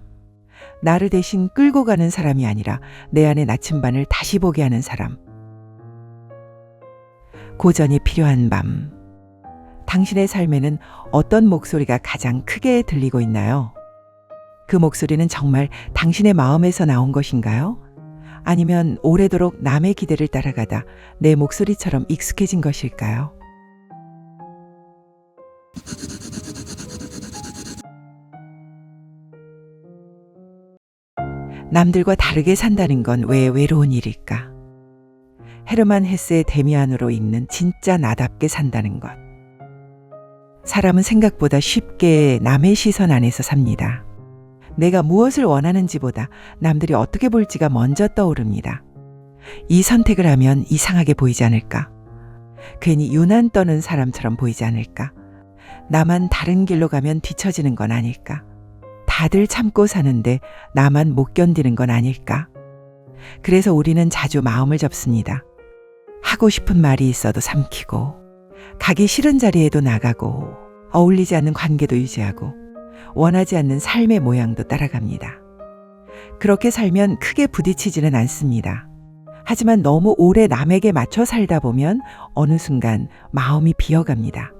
[SPEAKER 1] 나를 대신 끌고 가는 사람이 아니라 내 안의 나침반을 다시 보게 하는 사람. 고전이 필요한 밤. 당신의 삶에는 어떤 목소리가 가장 크게 들리고 있나요? 그 목소리는 정말 당신의 마음에서 나온 것인가요? 아니면 오래도록 남의 기대를 따라가다 내 목소리처럼 익숙해진 것일까요? 남들과 다르게 산다는 건 왜 외로운 일일까? 헤르만 헤세의 데미안으로 읽는 진짜 나답게 산다는 것. 사람은 생각보다 쉽게 남의 시선 안에서 삽니다. 내가 무엇을 원하는지보다 남들이 어떻게 볼지가 먼저 떠오릅니다. 이 선택을 하면 이상하게 보이지 않을까? 괜히 유난 떠는 사람처럼 보이지 않을까? 나만 다른 길로 가면 뒤처지는 건 아닐까? 다들 참고 사는데 나만 못 견디는 건 아닐까? 그래서 우리는 자주 마음을 접습니다. 하고 싶은 말이 있어도 삼키고, 가기 싫은 자리에도 나가고, 어울리지 않는 관계도 유지하고, 원하지 않는 삶의 모양도 따라갑니다. 그렇게 살면 크게 부딪히지는 않습니다. 하지만 너무 오래 남에게 맞춰 살다 보면 어느 순간 마음이 비어갑니다.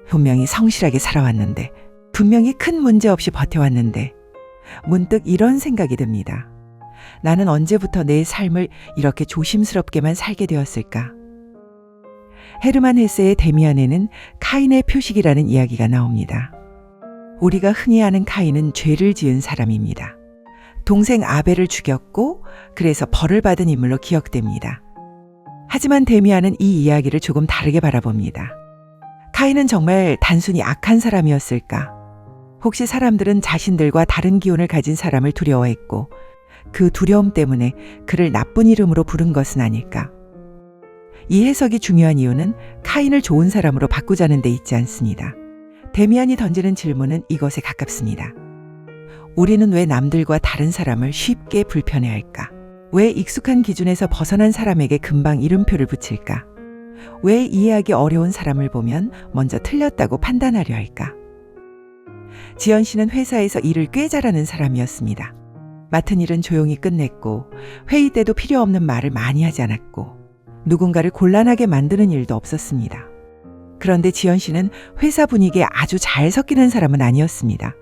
[SPEAKER 1] 분명히 성실하게 살아왔는데, 분명히 큰 문제 없이 버텨왔는데, 문득 이런 생각이 듭니다. 나는 언제부터 내 삶을 이렇게 조심스럽게만 살게 되었을까? 헤르만 헤세의 데미안에는 카인의 표식이라는 이야기가 나옵니다. 우리가 흔히 아는 카인은 죄를 지은 사람입니다. 동생 아벨을 죽였고 그래서 벌을 받은 인물로 기억됩니다. 하지만 데미안은 이 이야기를 조금 다르게 바라봅니다. 카인은 정말 단순히 악한 사람이었을까? 혹시 사람들은 자신들과 다른 기운을 가진 사람을 두려워했고 그 두려움 때문에 그를 나쁜 이름으로 부른 것은 아닐까? 이 해석이 중요한 이유는 카인을 좋은 사람으로 바꾸자는 데 있지 않습니다. 데미안이 던지는 질문은 이것에 가깝습니다. 우리는 왜 남들과 다른 사람을 쉽게 불편해할까? 왜 익숙한 기준에서 벗어난 사람에게 금방 이름표를 붙일까? 왜 이해하기 어려운 사람을 보면 먼저 틀렸다고 판단하려 할까? 지연 씨는 회사에서 일을 꽤 잘하는 사람이었습니다. 맡은 일은 조용히 끝냈고 회의 때도 필요 없는 말을 많이 하지 않았고 누군가를 곤란하게 만드는 일도 없었습니다. 그런데 지연 씨는 회사 분위기에 아주 잘 섞이는 사람은 아니었습니다.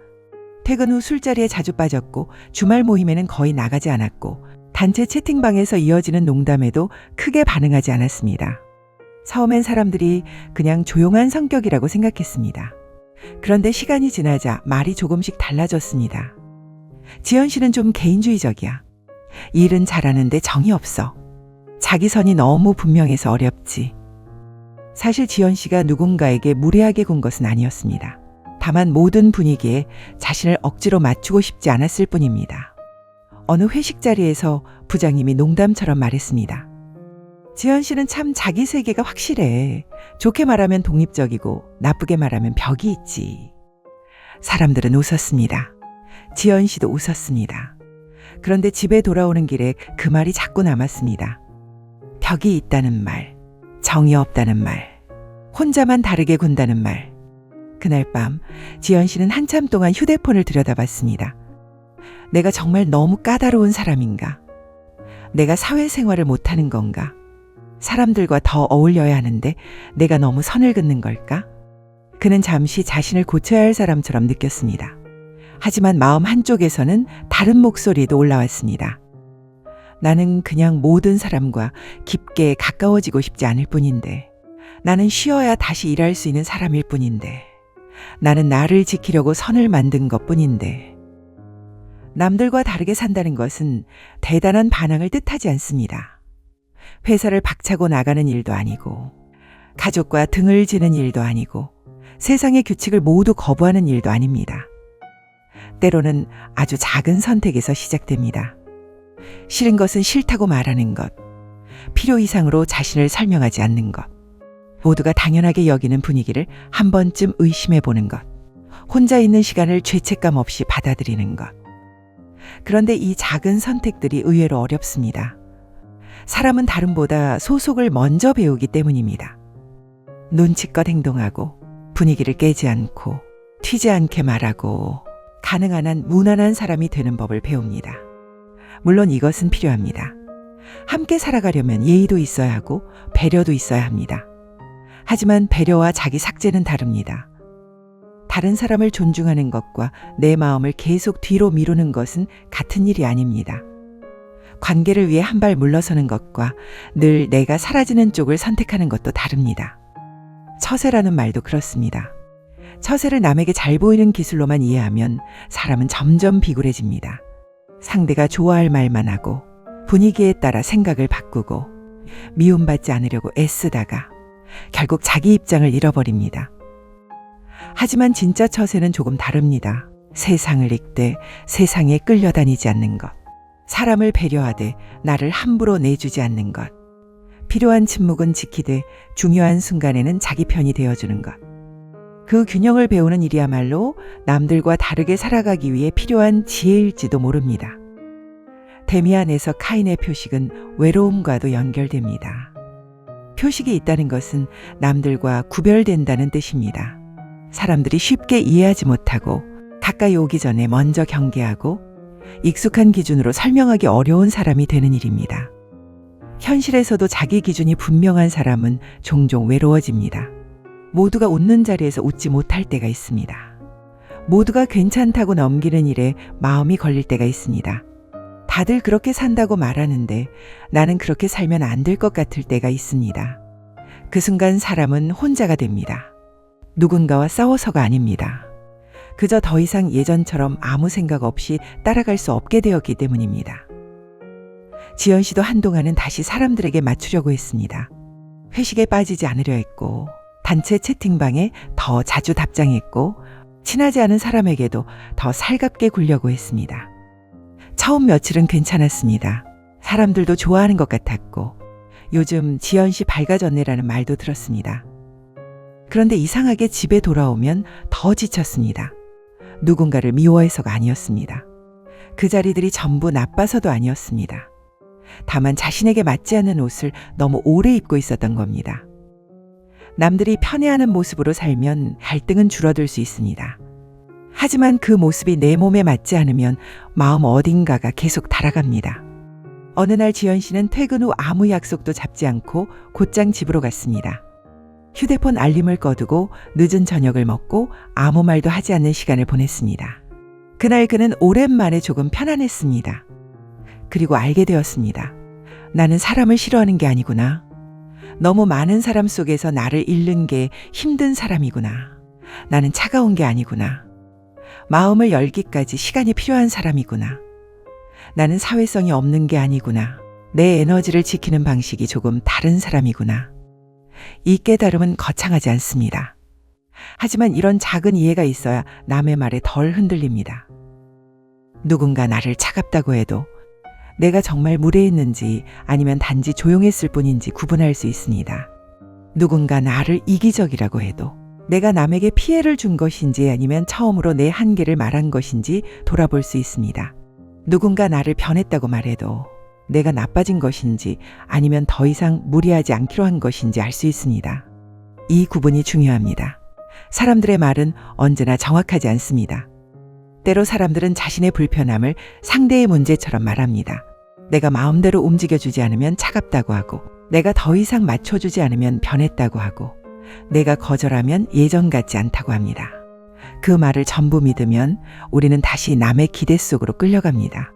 [SPEAKER 1] 퇴근 후 술자리에 자주 빠졌고 주말 모임에는 거의 나가지 않았고 단체 채팅방에서 이어지는 농담에도 크게 반응하지 않았습니다. 처음엔 사람들이 그냥 조용한 성격이라고 생각했습니다. 그런데 시간이 지나자 말이 조금씩 달라졌습니다. 지연 씨는 좀 개인주의적이야. 일은 잘하는데 정이 없어. 자기 선이 너무 분명해서 어렵지. 사실 지연 씨가 누군가에게 무례하게 군 것은 아니었습니다. 다만 모든 분위기에 자신을 억지로 맞추고 싶지 않았을 뿐입니다. 어느 회식 자리에서 부장님이 농담처럼 말했습니다. 지연 씨는 참 자기 세계가 확실해. 좋게 말하면 독립적이고 나쁘게 말하면 벽이 있지. 사람들은 웃었습니다. 지연 씨도 웃었습니다. 그런데 집에 돌아오는 길에 그 말이 자꾸 남았습니다. 벽이 있다는 말, 정이 없다는 말, 혼자만 다르게 군다는 말. 그날 밤 지연 씨는 한참 동안 휴대폰을 들여다봤습니다. 내가 정말 너무 까다로운 사람인가? 내가 사회생활을 못하는 건가? 사람들과 더 어울려야 하는데 내가 너무 선을 긋는 걸까? 그는 잠시 자신을 고쳐야 할 사람처럼 느꼈습니다. 하지만 마음 한쪽에서는 다른 목소리도 올라왔습니다. 나는 그냥 모든 사람과 깊게 가까워지고 싶지 않을 뿐인데, 나는 쉬어야 다시 일할 수 있는 사람일 뿐인데, 나는 나를 지키려고 선을 만든 것 뿐인데. 남들과 다르게 산다는 것은 대단한 반항을 뜻하지 않습니다. 회사를 박차고 나가는 일도 아니고, 가족과 등을 지는 일도 아니고, 세상의 규칙을 모두 거부하는 일도 아닙니다. 때로는 아주 작은 선택에서 시작됩니다. 싫은 것은 싫다고 말하는 것, 필요 이상으로 자신을 설명하지 않는 것, 모두가 당연하게 여기는 분위기를 한 번쯤 의심해 보는 것, 혼자 있는 시간을 죄책감 없이 받아들이는 것. 그런데 이 작은 선택들이 의외로 어렵습니다. 사람은 다름보다 소속을 먼저 배우기 때문입니다. 눈치껏 행동하고 분위기를 깨지 않고 튀지 않게 말하고 가능한 한 무난한 사람이 되는 법을 배웁니다. 물론 이것은 필요합니다. 함께 살아가려면 예의도 있어야 하고 배려도 있어야 합니다. 하지만 배려와 자기 삭제는 다릅니다. 다른 사람을 존중하는 것과 내 마음을 계속 뒤로 미루는 것은 같은 일이 아닙니다. 관계를 위해 한 발 물러서는 것과 늘 내가 사라지는 쪽을 선택하는 것도 다릅니다. 처세라는 말도 그렇습니다. 처세를 남에게 잘 보이는 기술로만 이해하면 사람은 점점 비굴해집니다. 상대가 좋아할 말만 하고 분위기에 따라 생각을 바꾸고 미움받지 않으려고 애쓰다가 결국 자기 입장을 잃어버립니다. 하지만 진짜 처세는 조금 다릅니다. 세상을 읽되 세상에 끌려다니지 않는 것, 사람을 배려하되 나를 함부로 내주지 않는 것, 필요한 침묵은 지키되 중요한 순간에는 자기 편이 되어주는 것. 그 균형을 배우는 일이야말로 남들과 다르게 살아가기 위해 필요한 지혜일지도 모릅니다. 데미안에서 카인의 표식은 외로움과도 연결됩니다. 표식이 있다는 것은 남들과 구별된다는 뜻입니다. 사람들이 쉽게 이해하지 못하고 가까이 오기 전에 먼저 경계하고 익숙한 기준으로 설명하기 어려운 사람이 되는 일입니다. 현실에서도 자기 기준이 분명한 사람은 종종 외로워집니다. 모두가 웃는 자리에서 웃지 못할 때가 있습니다. 모두가 괜찮다고 넘기는 일에 마음이 걸릴 때가 있습니다. 다들 그렇게 산다고 말하는데 나는 그렇게 살면 안 될 것 같을 때가 있습니다. 그 순간 사람은 혼자가 됩니다. 누군가와 싸워서가 아닙니다. 그저 더 이상 예전처럼 아무 생각 없이 따라갈 수 없게 되었기 때문입니다. 지연 씨도 한동안은 다시 사람들에게 맞추려고 했습니다. 회식에 빠지지 않으려 했고, 단체 채팅방에 더 자주 답장했고, 친하지 않은 사람에게도 더 살갑게 굴려고 했습니다. 처음 며칠은 괜찮았습니다. 사람들도 좋아하는 것 같았고, 요즘 지연 씨 밝아졌네라는 말도 들었습니다. 그런데 이상하게 집에 돌아오면 더 지쳤습니다. 누군가를 미워해서가 아니었습니다. 그 자리들이 전부 나빠서도 아니었습니다. 다만 자신에게 맞지 않는 옷을 너무 오래 입고 있었던 겁니다. 남들이 편애하는 모습으로 살면 갈등은 줄어들 수 있습니다. 하지만 그 모습이 내 몸에 맞지 않으면 마음 어딘가가 계속 달아갑니다. 어느 날 지연 씨는 퇴근 후 아무 약속도 잡지 않고 곧장 집으로 갔습니다. 휴대폰 알림을 꺼두고 늦은 저녁을 먹고 아무 말도 하지 않는 시간을 보냈습니다. 그날 그는 오랜만에 조금 편안했습니다. 그리고 알게 되었습니다. 나는 사람을 싫어하는 게 아니구나. 너무 많은 사람 속에서 나를 잃는 게 힘든 사람이구나. 나는 차가운 게 아니구나. 마음을 열기까지 시간이 필요한 사람이구나. 나는 사회성이 없는 게 아니구나. 내 에너지를 지키는 방식이 조금 다른 사람이구나. 이 깨달음은 거창하지 않습니다. 하지만 이런 작은 이해가 있어야 남의 말에 덜 흔들립니다. 누군가 나를 차갑다고 해도 내가 정말 무례했는지 아니면 단지 조용했을 뿐인지 구분할 수 있습니다. 누군가 나를 이기적이라고 해도 내가 남에게 피해를 준 것인지 아니면 처음으로 내 한계를 말한 것인지 돌아볼 수 있습니다. 누군가 나를 변했다고 말해도 내가 나빠진 것인지 아니면 더 이상 무리하지 않기로 한 것인지 알 수 있습니다. 이 구분이 중요합니다. 사람들의 말은 언제나 정확하지 않습니다. 때로 사람들은 자신의 불편함을 상대의 문제처럼 말합니다. 내가 마음대로 움직여주지 않으면 차갑다고 하고, 내가 더 이상 맞춰주지 않으면 변했다고 하고, 내가 거절하면 예전 같지 않다고 합니다. 그 말을 전부 믿으면 우리는 다시 남의 기대 속으로 끌려갑니다.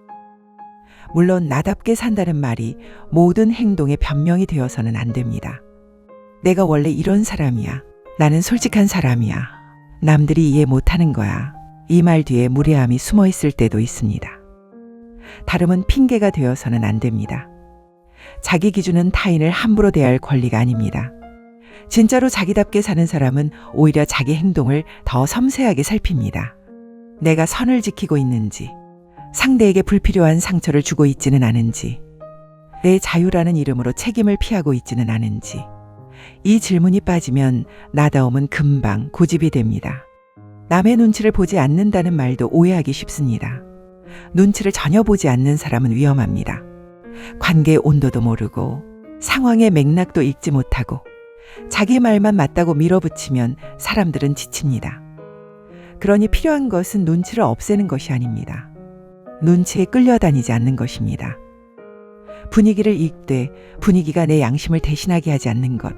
[SPEAKER 1] 물론 나답게 산다는 말이 모든 행동의 변명이 되어서는 안 됩니다. 내가 원래 이런 사람이야. 나는 솔직한 사람이야. 남들이 이해 못하는 거야. 이 말 뒤에 무례함이 숨어 있을 때도 있습니다. 다름은 핑계가 되어서는 안 됩니다. 자기 기준은 타인을 함부로 대할 권리가 아닙니다. 진짜로 자기답게 사는 사람은 오히려 자기 행동을 더 섬세하게 살핍니다. 내가 선을 지키고 있는지, 상대에게 불필요한 상처를 주고 있지는 않은지, 내 자유라는 이름으로 책임을 피하고 있지는 않은지, 이 질문이 빠지면 나다움은 금방 고집이 됩니다. 남의 눈치를 보지 않는다는 말도 오해하기 쉽습니다. 눈치를 전혀 보지 않는 사람은 위험합니다. 관계의 온도도 모르고 상황의 맥락도 읽지 못하고 자기 말만 맞다고 밀어붙이면 사람들은 지칩니다. 그러니 필요한 것은 눈치를 없애는 것이 아닙니다. 눈치에 끌려다니지 않는 것입니다. 분위기를 읽되 분위기가 내 양심을 대신하게 하지 않는 것.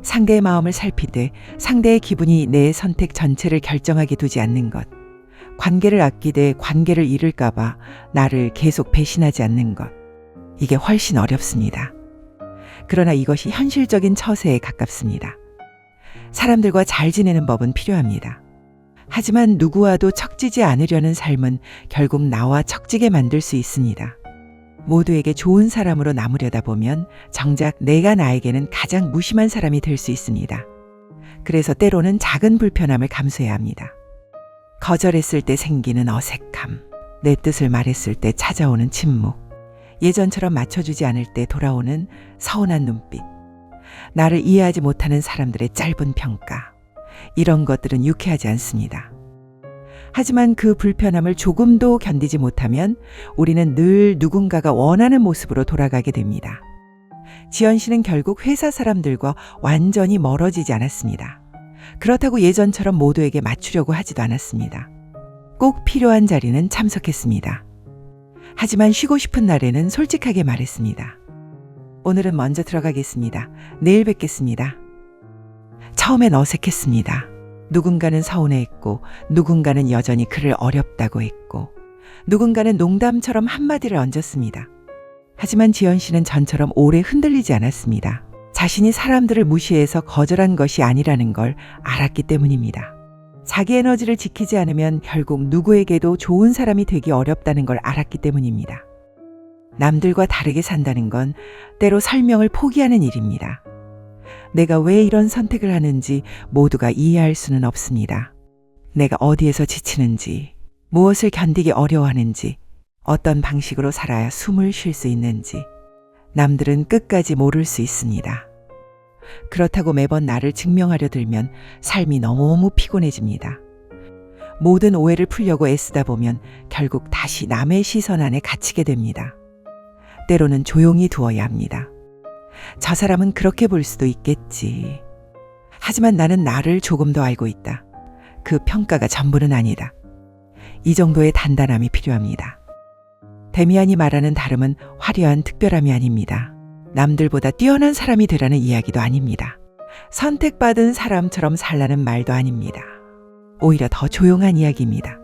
[SPEAKER 1] 상대의 마음을 살피되 상대의 기분이 내 선택 전체를 결정하게 두지 않는 것. 관계를 아끼되 관계를 잃을까봐 나를 계속 배신하지 않는 것. 이게 훨씬 어렵습니다. 그러나 이것이 현실적인 처세에 가깝습니다. 사람들과 잘 지내는 법은 필요합니다. 하지만 누구와도 척지지 않으려는 삶은 결국 나와 척지게 만들 수 있습니다. 모두에게 좋은 사람으로 남으려다 보면 정작 내가 나에게는 가장 무심한 사람이 될 수 있습니다. 그래서 때로는 작은 불편함을 감수해야 합니다. 거절했을 때 생기는 어색함, 내 뜻을 말했을 때 찾아오는 침묵, 예전처럼 맞춰주지 않을 때 돌아오는 서운한 눈빛, 나를 이해하지 못하는 사람들의 짧은 평가, 이런 것들은 유쾌하지 않습니다. 하지만 그 불편함을 조금도 견디지 못하면 우리는 늘 누군가가 원하는 모습으로 돌아가게 됩니다. 지연 씨는 결국 회사 사람들과 완전히 멀어지지 않았습니다. 그렇다고 예전처럼 모두에게 맞추려고 하지도 않았습니다. 꼭 필요한 자리는 참석했습니다. 하지만 쉬고 싶은 날에는 솔직하게 말했습니다. 오늘은 먼저 들어가겠습니다. 내일 뵙겠습니다. 처음엔 어색했습니다. 누군가는 서운해했고, 누군가는 여전히 그를 어렵다고 했고, 누군가는 농담처럼 한마디를 얹었습니다. 하지만 지연 씨는 전처럼 오래 흔들리지 않았습니다. 자신이 사람들을 무시해서 거절한 것이 아니라는 걸 알았기 때문입니다. 자기 에너지를 지키지 않으면 결국 누구에게도 좋은 사람이 되기 어렵다는 걸 알았기 때문입니다. 남들과 다르게 산다는 건 때로 설명을 포기하는 일입니다. 내가 왜 이런 선택을 하는지 모두가 이해할 수는 없습니다. 내가 어디에서 지치는지, 무엇을 견디기 어려워하는지, 어떤 방식으로 살아야 숨을 쉴 수 있는지 남들은 끝까지 모를 수 있습니다. 그렇다고 매번 나를 증명하려 들면 삶이 너무 피곤해집니다. 모든 오해를 풀려고 애쓰다 보면 결국 다시 남의 시선 안에 갇히게 됩니다. 때로는 조용히 두어야 합니다. 저 사람은 그렇게 볼 수도 있겠지. 하지만 나는 나를 조금 더 알고 있다. 그 평가가 전부는 아니다. 이 정도의 단단함이 필요합니다. 데미안이 말하는 다름은 화려한 특별함이 아닙니다. 남들보다 뛰어난 사람이 되라는 이야기도 아닙니다. 선택받은 사람처럼 살라는 말도 아닙니다. 오히려 더 조용한 이야기입니다.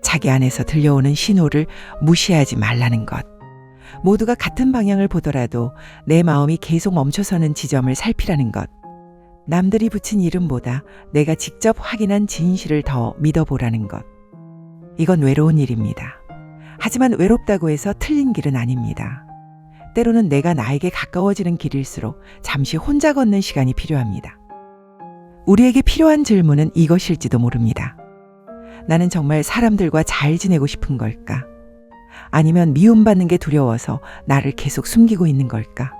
[SPEAKER 1] 자기 안에서 들려오는 신호를 무시하지 말라는 것. 모두가 같은 방향을 보더라도 내 마음이 계속 멈춰서는 지점을 살피라는 것. 남들이 붙인 이름보다 내가 직접 확인한 진실을 더 믿어보라는 것. 이건 외로운 일입니다. 하지만 외롭다고 해서 틀린 길은 아닙니다. 때로는 내가 나에게 가까워지는 길일수록 잠시 혼자 걷는 시간이 필요합니다. 우리에게 필요한 질문은 이것일지도 모릅니다. 나는 정말 사람들과 잘 지내고 싶은 걸까? 아니면 미움받는 게 두려워서 나를 계속 숨기고 있는 걸까?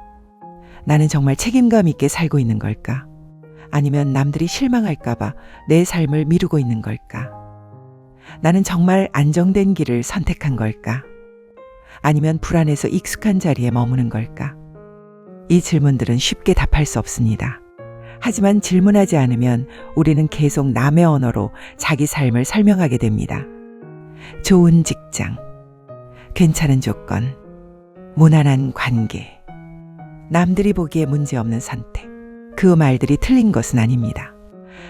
[SPEAKER 1] 나는 정말 책임감 있게 살고 있는 걸까? 아니면 남들이 실망할까봐 내 삶을 미루고 있는 걸까? 나는 정말 안정된 길을 선택한 걸까? 아니면 불안해서 익숙한 자리에 머무는 걸까? 이 질문들은 쉽게 답할 수 없습니다. 하지만 질문하지 않으면 우리는 계속 남의 언어로 자기 삶을 설명하게 됩니다. 좋은 직장, 괜찮은 조건, 무난한 관계, 남들이 보기에 문제없는 선택. 그 말들이 틀린 것은 아닙니다.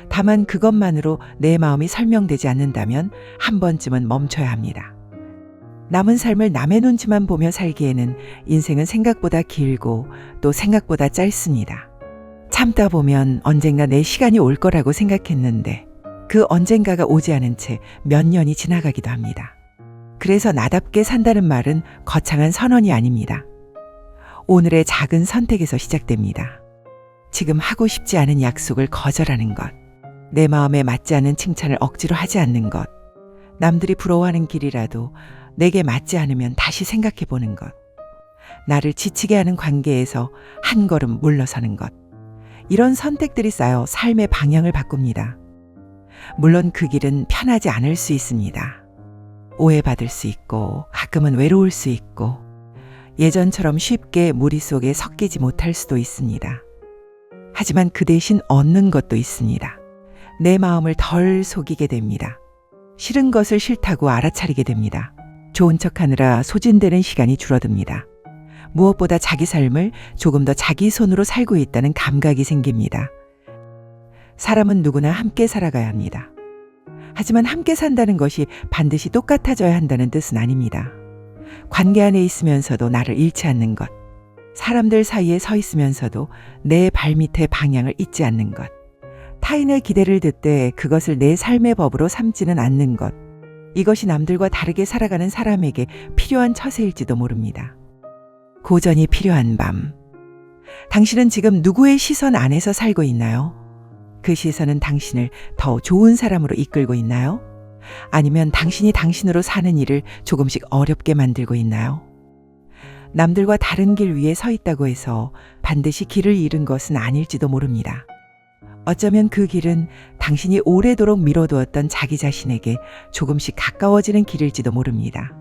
[SPEAKER 1] 다만 그것만으로 내 마음이 설명되지 않는다면 한 번쯤은 멈춰야 합니다. 남은 삶을 남의 눈치만 보며 살기에는 인생은 생각보다 길고 또 생각보다 짧습니다. 참다 보면 언젠가 내 시간이 올 거라고 생각했는데 그 언젠가가 오지 않은 채 몇 년이 지나가기도 합니다. 그래서 나답게 산다는 말은 거창한 선언이 아닙니다. 오늘의 작은 선택에서 시작됩니다. 지금 하고 싶지 않은 약속을 거절하는 것, 내 마음에 맞지 않는 칭찬을 억지로 하지 않는 것, 남들이 부러워하는 길이라도 내게 맞지 않으면 다시 생각해 보는 것, 나를 지치게 하는 관계에서 한 걸음 물러서는 것. 이런 선택들이 쌓여 삶의 방향을 바꿉니다. 물론 그 길은 편하지 않을 수 있습니다. 오해받을 수 있고 가끔은 외로울 수 있고 예전처럼 쉽게 무리 속에 섞이지 못할 수도 있습니다. 하지만 그 대신 얻는 것도 있습니다. 내 마음을 덜 속이게 됩니다. 싫은 것을 싫다고 알아차리게 됩니다. 좋은 척하느라 소진되는 시간이 줄어듭니다. 무엇보다 자기 삶을 조금 더 자기 손으로 살고 있다는 감각이 생깁니다. 사람은 누구나 함께 살아가야 합니다. 하지만 함께 산다는 것이 반드시 똑같아져야 한다는 뜻은 아닙니다. 관계 안에 있으면서도 나를 잃지 않는 것, 사람들 사이에 서 있으면서도 내 발밑의 방향을 잊지 않는 것, 타인의 기대를 듣되 그것을 내 삶의 법으로 삼지는 않는 것, 이것이 남들과 다르게 살아가는 사람에게 필요한 처세일지도 모릅니다. 고전이 필요한 밤. 당신은 지금 누구의 시선 안에서 살고 있나요? 그 시선은 당신을 더 좋은 사람으로 이끌고 있나요? 아니면 당신이 당신으로 사는 일을 조금씩 어렵게 만들고 있나요? 남들과 다른 길 위에 서 있다고 해서 반드시 길을 잃은 것은 아닐지도 모릅니다. 어쩌면 그 길은 당신이 오래도록 미뤄두었던 자기 자신에게 조금씩 가까워지는 길일지도 모릅니다.